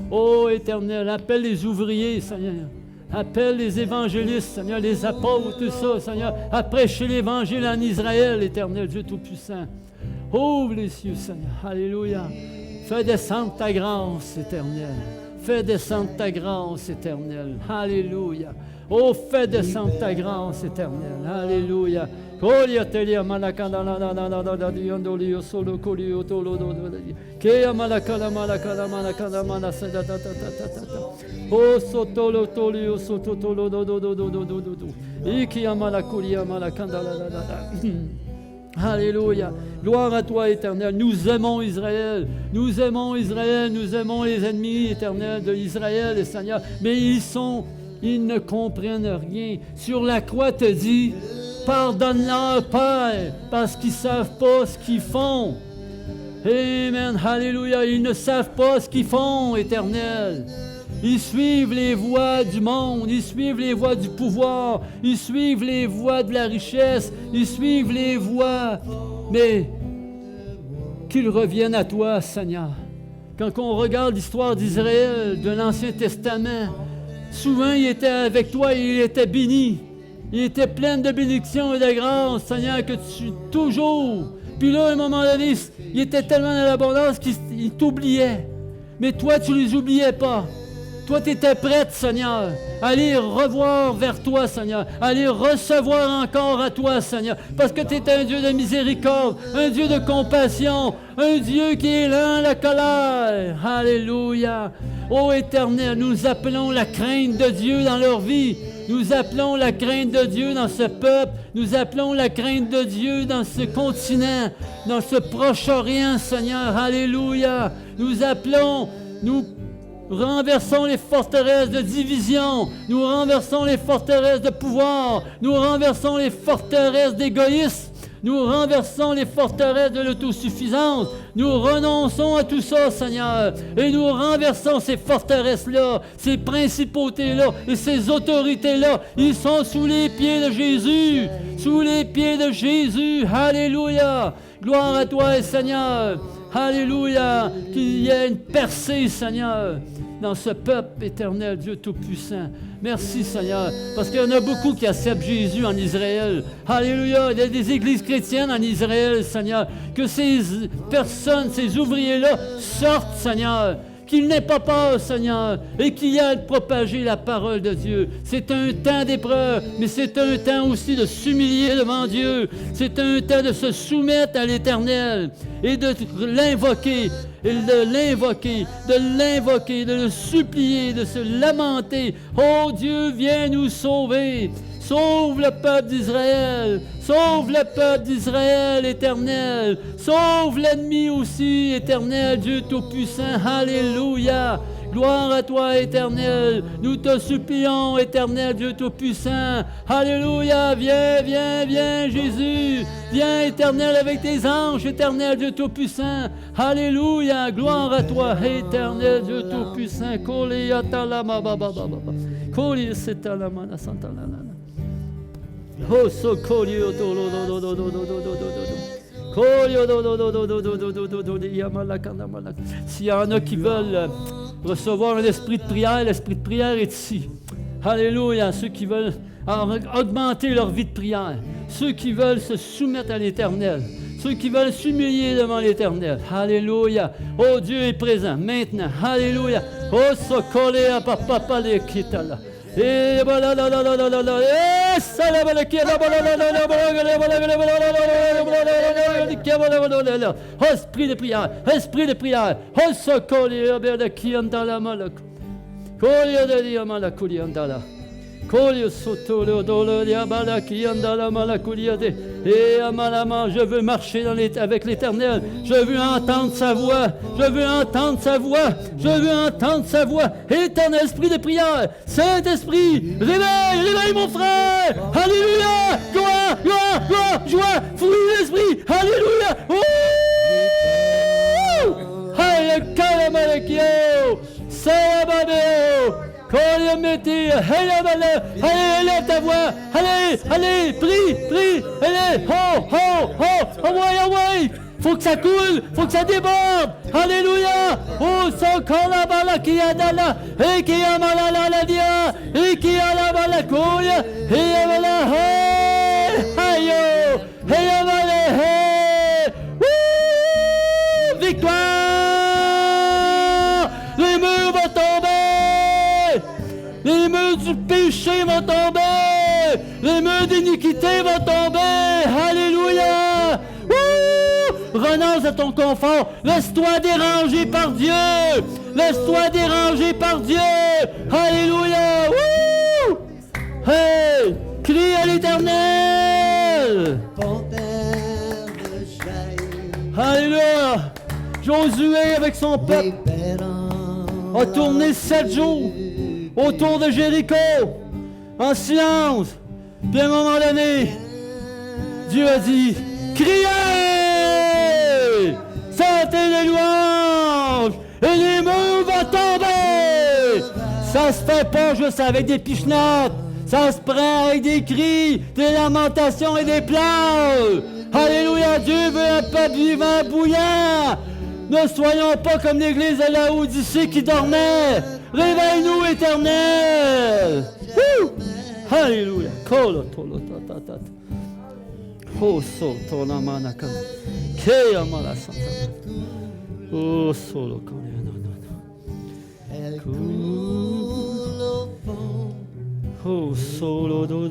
[SPEAKER 2] Oh Éternel, appelle les ouvriers Seigneur. Appelle les évangélistes, Seigneur, les apôtres, tout ça, Seigneur, à prêcher l'Évangile en Israël, Éternel Dieu Tout-Puissant. Ouvre les cieux, Seigneur. Alléluia. Fais descendre ta grâce, Éternel. Fais descendre ta grâce, Éternel. Alléluia. Oh, fais descendre ta grâce, Éternel. Alléluia. Oh, sotolo tolio sotolo do do do do do do do do. Iki amala kulia amala kandala da da da. Alléluia. Gloire à toi, Éternel. Nous aimons Israël. Nous aimons Israël. Nous aimons les ennemis éternels de Israël, et Seigneur. Mais ils ne comprennent rien. Sur la croix, te dit, pardonne-leur, Père, parce qu'ils ne savent pas ce qu'ils font. Amen. Alléluia. Ils ne savent pas ce qu'ils font, Éternel. Ils suivent les voies du monde, ils suivent les voies du pouvoir, ils suivent les voies de la richesse, ils suivent les voies. Mais qu'ils reviennent à toi, Seigneur. Quand on regarde l'histoire d'Israël, de l'Ancien Testament, souvent il était avec toi et il était béni. Il était plein de bénédictions et de grâce, Seigneur, que tu toujours. Puis là, à un moment donné, il était tellement dans l'abondance qu'il t'oubliait. Mais toi, tu ne les oubliais pas. Toi, tu étais prête, Seigneur, à aller revoir vers toi, Seigneur, à aller recevoir encore à toi, Seigneur, parce que tu es un Dieu de miséricorde, un Dieu de compassion, un Dieu qui est lent à la colère. Alléluia. Ô Éternel, nous appelons la crainte de Dieu dans leur vie. Nous appelons la crainte de Dieu dans ce peuple. Nous appelons la crainte de Dieu dans ce continent, dans ce Proche-Orient, Seigneur. Alléluia. Nous appelons, nous renversons les forteresses de division, nous renversons les forteresses de pouvoir, nous renversons les forteresses d'égoïsme, nous renversons les forteresses de l'autosuffisance, nous renonçons à tout ça, Seigneur, et nous renversons ces forteresses-là, ces principautés-là et ces autorités-là. Ils sont sous les pieds de Jésus, sous les pieds de Jésus. Alléluia. Gloire à toi, Seigneur. Alléluia, qu'il y ait une percée, Seigneur, dans ce peuple éternel, Dieu Tout-Puissant. Merci, Seigneur, parce qu'il y en a beaucoup qui acceptent Jésus en Israël. Alléluia, il y a des églises chrétiennes en Israël, Seigneur. Que ces personnes, ces ouvriers-là sortent, Seigneur. Qu'ils n'aient pas peur, Seigneur, et qu'ils aillent propager la parole de Dieu. C'est un temps d'épreuve, mais c'est un temps aussi de s'humilier devant Dieu. C'est un temps de se soumettre à l'Éternel et de l'invoquer, de le supplier, de se lamenter. Oh Dieu, viens nous sauver. Sauve le peuple d'Israël. Sauve le peuple d'Israël, Éternel. Sauve l'ennemi aussi, Éternel, Dieu Tout-Puissant. Alléluia. Gloire à toi, Éternel. Nous te supplions, Éternel, Dieu Tout-Puissant. Alléluia. Viens, viens, viens, Jésus. Viens, Éternel, avec tes anges, Éternel, Dieu Tout-Puissant. Alléluia. Gloire à toi, Éternel, Dieu Tout-Puissant. Oh, so colio do do do do do do do do do do. Colio do do do do do do do do do do do. S'il y en a qui veulent recevoir un esprit de prière, l'esprit de prière est ici. Alléluia. Ceux qui veulent augmenter leur vie de prière, ceux qui veulent se soumettre à l'Éternel, ceux qui veulent s'humilier devant l'Éternel. Alléluia. Oh, Dieu est présent maintenant. Alléluia. Oh, so colio papa les kitala. Esprit de prière, esprit de prière. Kolio soto le dolo di abala qui andala malakuliade. Et amalama, je veux marcher avec l'Éternel. Je veux entendre sa voix. Je veux entendre sa voix. Je veux entendre sa voix. Éternel esprit de prière. Saint-Esprit, réveille mon frère. Alléluia. Gloire, joie, fruit de l'esprit. Alléluia. Haye kalamalekio. Salabadeo. Allez, élève ta voix. Allez, prie. Allez, envoie. Faut que ça coule, faut que ça déborde. Alléluia. Oh, sokola bala qui a dala. Et qui a malala la dia. Et qui a la bala koya. Et a bala hayo. Et a bala hey. Victoire. Les murs vont tomber. Les murs du péché vont tomber. Les murs d'iniquité vont tomber. Alléluia. Renonce à ton confort. Laisse-toi déranger par Dieu. Laisse-toi déranger par Dieu. Alléluia. Wouh! Hey! Crie à l'Éternel. Alléluia. Josué avec son peuple a tourné 7 jours autour de Jéricho en silence. Puis à un moment donné, Dieu a dit, criez! Sentez les louanges! Et les murs vont tomber! Ça se fait pas juste avec des pichenottes! Ça se prend avec des cris, des lamentations et des pleurs! Alléluia! Dieu veut un peuple vivant, bouillant! Ne soyons pas comme l'église de la Odyssée qui dormait! Réveille-nous, Éternel! Alléluia! Oh, soto la manaka. Che amala santa. Oh, solo con oh, solo do.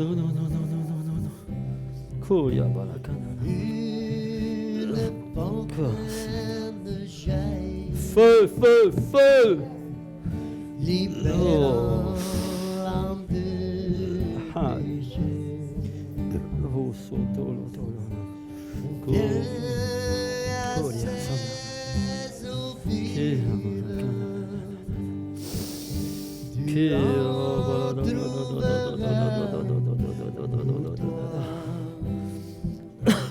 [SPEAKER 2] Koya balakana. Feu. Oh. Oh, soto lo.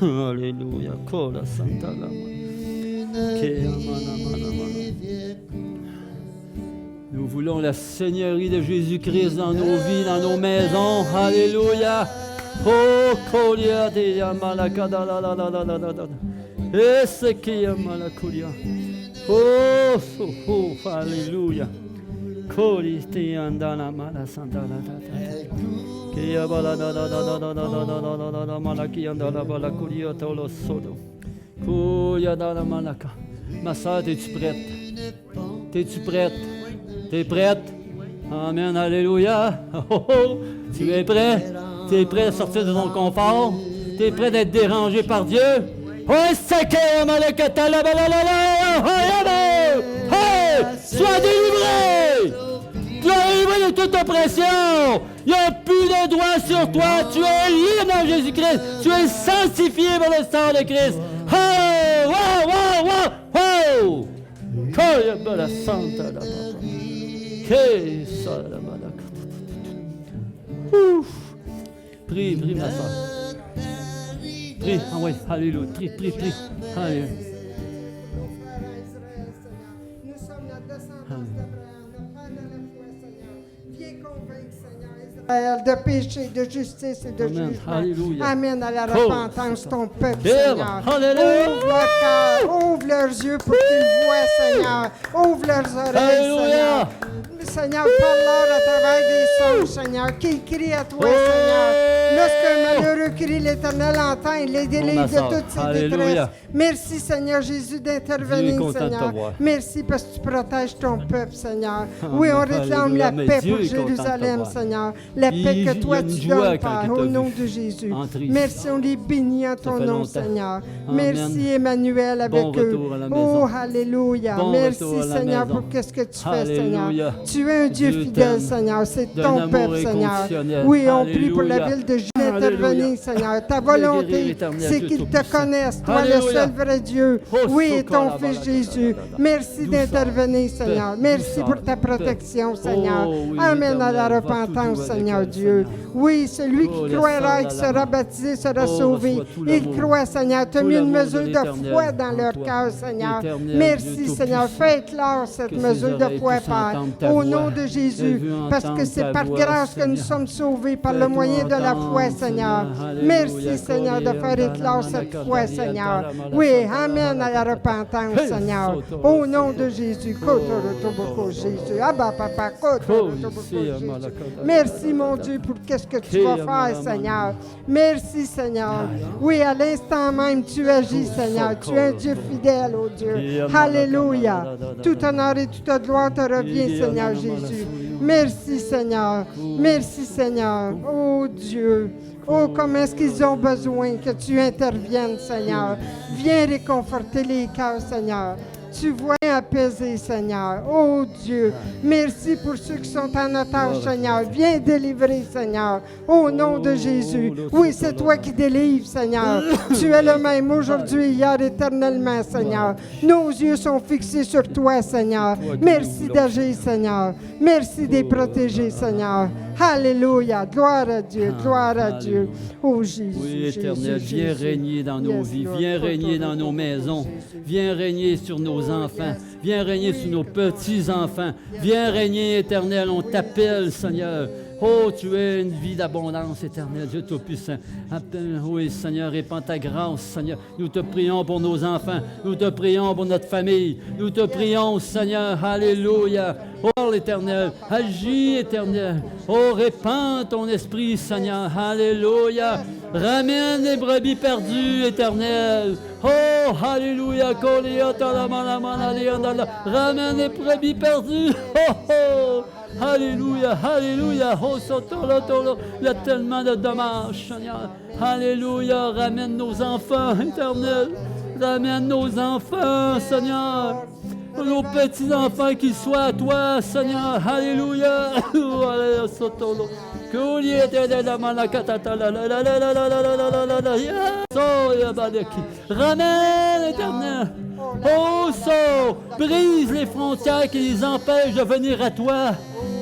[SPEAKER 2] Alléluia, cola santa lama. Nous voulons la Seigneurie de Jésus-Christ dans nos vies, dans nos maisons. Alléluia. Oh, colia de yamalakada la. Esse qui yamalakulia. Oh, alléluia. Coli te andana mala santa la. Qui yabala da malaki andala bala kulia tolo sodo. Kuya da la malaka. Ma sœur, es-tu prête? T'es-tu prête? T'es prête? Amen, alléluia. Tu es prêt? Tu es prêt à sortir de ton confort? Tu es prêt d'être dérangé par Dieu? Sois délivré! Délivré de toute oppression! Il n'y a plus de droit sur toi! Tu es libre dans Jésus-Christ! Tu es sanctifié par le sang de Christ! Oh! La santa la Prie, ma soeur. Prie, oui, alléluia. Prie. Alléluia.
[SPEAKER 3] Nous sommes la descendance d'Abraham, le Père de la foi, Seigneur. Viens convaincre, Seigneur, Israël, de péché, de justice et de jugement.
[SPEAKER 2] Alléluia.
[SPEAKER 3] Amène à la repentance ton peuple, Seigneur.
[SPEAKER 2] Alléluia.
[SPEAKER 3] Ouvre leur cœur, ouvre leurs yeux pour qu'ils voient, Seigneur. Ouvre leurs oreilles, Seigneur. Seigneur, parle-leur à travers des sons, Seigneur, qu'ils crient à toi, Seigneur. Lorsqu'un malheureux crie, l'Éternel entend, il les délivre de
[SPEAKER 2] sœur.
[SPEAKER 3] toutes ses
[SPEAKER 2] Alléluia.
[SPEAKER 3] détresses. Merci, Seigneur Jésus,
[SPEAKER 2] Dieu est
[SPEAKER 3] d'intervenir,
[SPEAKER 2] content de te
[SPEAKER 3] Seigneur.
[SPEAKER 2] voir.
[SPEAKER 3] Merci parce que tu protèges ton peuple, Seigneur.
[SPEAKER 2] Amen.
[SPEAKER 3] Oui, on réclame
[SPEAKER 2] Alléluia.
[SPEAKER 3] la
[SPEAKER 2] Mais
[SPEAKER 3] paix
[SPEAKER 2] Dieu
[SPEAKER 3] pour
[SPEAKER 2] est content de te
[SPEAKER 3] Jérusalem,
[SPEAKER 2] voir.
[SPEAKER 3] Seigneur. La
[SPEAKER 2] Il-
[SPEAKER 3] paix
[SPEAKER 2] il
[SPEAKER 3] que
[SPEAKER 2] y
[SPEAKER 3] toi
[SPEAKER 2] a une
[SPEAKER 3] tu
[SPEAKER 2] joie
[SPEAKER 3] donnes,
[SPEAKER 2] quand il
[SPEAKER 3] Père,
[SPEAKER 2] t'a
[SPEAKER 3] au
[SPEAKER 2] vu.
[SPEAKER 3] nom de Jésus.
[SPEAKER 2] Entrer ici.
[SPEAKER 3] Merci, on les bénit en ton
[SPEAKER 2] fait
[SPEAKER 3] nom,
[SPEAKER 2] longtemps.
[SPEAKER 3] Seigneur.
[SPEAKER 2] Amen.
[SPEAKER 3] Merci, Emmanuel, avec
[SPEAKER 2] Bon
[SPEAKER 3] eux.
[SPEAKER 2] retour à la maison.
[SPEAKER 3] Oh, Alléluia.
[SPEAKER 2] Bon
[SPEAKER 3] Merci,
[SPEAKER 2] retour à la
[SPEAKER 3] Seigneur,
[SPEAKER 2] maison.
[SPEAKER 3] pour qu'est-ce que tu fais,
[SPEAKER 2] Alléluia.
[SPEAKER 3] Seigneur. Tu es un Dieu
[SPEAKER 2] Dieu
[SPEAKER 3] fidèle,
[SPEAKER 2] t'aime.
[SPEAKER 3] Seigneur. C'est
[SPEAKER 2] D'un
[SPEAKER 3] ton
[SPEAKER 2] amour
[SPEAKER 3] peuple, Seigneur.
[SPEAKER 2] inconditionnel.
[SPEAKER 3] Oui, on prie pour la
[SPEAKER 2] Alléluia.
[SPEAKER 3] ville de Jules d'intervenir,
[SPEAKER 2] Alléluia.
[SPEAKER 3] Seigneur. Ta
[SPEAKER 2] guérir
[SPEAKER 3] volonté,
[SPEAKER 2] l'éternel
[SPEAKER 3] c'est
[SPEAKER 2] Dieu
[SPEAKER 3] qu'ils te
[SPEAKER 2] Tout-Puissant.
[SPEAKER 3] connaissent, toi, le
[SPEAKER 2] Alléluia.
[SPEAKER 3] seul vrai Dieu.
[SPEAKER 2] Oh,
[SPEAKER 3] Oui, et ton
[SPEAKER 2] socorro,
[SPEAKER 3] Fils
[SPEAKER 2] la,
[SPEAKER 3] Jésus.
[SPEAKER 2] la, la, la.
[SPEAKER 3] Merci
[SPEAKER 2] Douceur,
[SPEAKER 3] d'intervenir, Seigneur.
[SPEAKER 2] paix,
[SPEAKER 3] Merci
[SPEAKER 2] douceur,
[SPEAKER 3] pour ta
[SPEAKER 2] paix.
[SPEAKER 3] protection, Seigneur.
[SPEAKER 2] Oh, oui,
[SPEAKER 3] Amène à la
[SPEAKER 2] éternel, va
[SPEAKER 3] repentance,
[SPEAKER 2] tout
[SPEAKER 3] Seigneur
[SPEAKER 2] avec elle,
[SPEAKER 3] Dieu.
[SPEAKER 2] Seigneur.
[SPEAKER 3] Oui, celui
[SPEAKER 2] Oh,
[SPEAKER 3] qui
[SPEAKER 2] laisse
[SPEAKER 3] croira
[SPEAKER 2] ça,
[SPEAKER 3] et
[SPEAKER 2] la,
[SPEAKER 3] qui
[SPEAKER 2] la,
[SPEAKER 3] sera
[SPEAKER 2] la.
[SPEAKER 3] baptisé sera
[SPEAKER 2] Oh,
[SPEAKER 3] sauvé.
[SPEAKER 2] reçois tout
[SPEAKER 3] Il
[SPEAKER 2] l'amour.
[SPEAKER 3] croit, Seigneur. Tu as
[SPEAKER 2] Tout
[SPEAKER 3] mis une
[SPEAKER 2] l'amour de
[SPEAKER 3] mesure de
[SPEAKER 2] l'Éternel
[SPEAKER 3] foi dans
[SPEAKER 2] en
[SPEAKER 3] leur
[SPEAKER 2] toi.
[SPEAKER 3] cœur, Seigneur.
[SPEAKER 2] Éternel
[SPEAKER 3] Merci,
[SPEAKER 2] Dieu
[SPEAKER 3] Seigneur.
[SPEAKER 2] Tout-Puissant.
[SPEAKER 3] Fais éclore cette
[SPEAKER 2] Que ses
[SPEAKER 3] mesure de
[SPEAKER 2] oreilles
[SPEAKER 3] foi,
[SPEAKER 2] puissent
[SPEAKER 3] Père.
[SPEAKER 2] entendre ta
[SPEAKER 3] Au
[SPEAKER 2] voix.
[SPEAKER 3] nom de Jésus.
[SPEAKER 2] Fais-le
[SPEAKER 3] Parce que
[SPEAKER 2] entendre
[SPEAKER 3] c'est
[SPEAKER 2] ta
[SPEAKER 3] par
[SPEAKER 2] voix,
[SPEAKER 3] grâce que nous
[SPEAKER 2] Seigneur.
[SPEAKER 3] sommes sauvés par le
[SPEAKER 2] Fais-toi
[SPEAKER 3] moyen de la foi,
[SPEAKER 2] entendre,
[SPEAKER 3] Seigneur.
[SPEAKER 2] Seigneur.
[SPEAKER 3] Merci,
[SPEAKER 2] Alléluia.
[SPEAKER 3] Seigneur, de faire éclore cette foi, Seigneur. Oui, amène à la repentance, Seigneur. Au nom de Jésus. Kotoro Jésus. Abba, Papa, Kotoro Jésus. Merci, mon Dieu, pour qu'est-ce que tu vas faire, Seigneur. Merci, Seigneur. Oui, à l'instant même, tu agis, Seigneur. Tu es un Dieu fidèle, oh Dieu. Alléluia. Tout honneur et toute gloire te revient, Seigneur Jésus. Merci, Seigneur. Merci, Seigneur. Oh Dieu. Oh, comment est-ce qu'ils ont besoin que tu interviennes, Seigneur. Viens réconforter les cœurs, Seigneur. Tu vois apaiser, Seigneur. Oh Dieu, merci pour ceux qui sont en otage, Seigneur. Viens délivrer, Seigneur. Au nom de Jésus. Oui, c'est toi qui délivres, Seigneur. Tu es le même aujourd'hui, hier, éternellement, Seigneur. Nos yeux sont fixés sur toi, Seigneur. Merci d'agir, Seigneur. Merci de les protéger, Seigneur. Alléluia. Gloire à Dieu. Gloire à Dieu. Oh Jésus.
[SPEAKER 2] Oui, Éternel,
[SPEAKER 3] Jésus,
[SPEAKER 2] viens
[SPEAKER 3] Jésus.
[SPEAKER 2] régner dans nos
[SPEAKER 3] Yes,
[SPEAKER 2] vies,
[SPEAKER 3] Lord.
[SPEAKER 2] viens régner dans nos maisons, viens régner sur nos enfants, viens régner sur nos petits-enfants, viens régner, Éternel, on t'appelle, Seigneur. Oh, tu es une vie d'abondance, Éternel, Dieu Tout-Puissant. Oui, Seigneur, répands ta grâce, Seigneur. Nous te prions pour nos enfants, nous te prions pour notre famille, nous te prions, Seigneur, alléluia. Oh, l'Éternel, agis, Éternel. Oh, répands ton esprit, Seigneur, alléluia. Ramène les brebis perdues, Éternel. Oh, alléluia. Ramène les brebis perdues. Oh, oh. Alléluia, alléluia. Oh, sotolo. Il y a tellement de dommages, Seigneur. Alléluia. Ramène nos enfants, Éternel. Ramène nos enfants, Seigneur. Nos petits-enfants qui soient à toi, Seigneur. Alléluia. Alléluia, sotolo. Ramène, Éternel. Oh, brise les frontières qui les empêchent de venir à toi.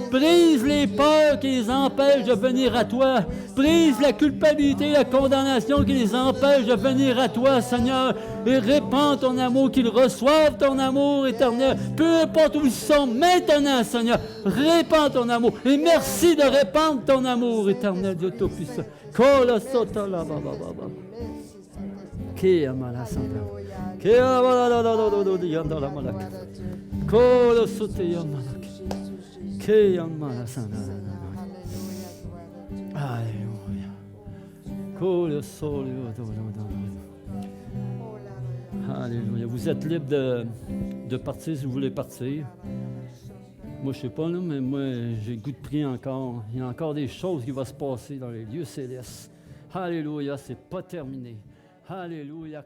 [SPEAKER 2] Brise les peurs qui les empêchent de venir à toi. Brise la culpabilité, la condamnation qui les empêche de venir à toi, Seigneur. Et répands ton amour, qu'ils reçoivent ton amour éternel. Peu importe où ils sont maintenant, Seigneur. Répands ton amour. Et merci de répandre ton amour éternel, Dieu Tout-Puissant. Alléluia. Alléluia. Vous êtes libre de partir si vous voulez partir. Moi, je sais pas, là, mais moi, j'ai le goût de prier encore. Il y a encore des choses qui vont se passer dans les lieux célestes. Alléluia, c'est pas terminé. Alléluia.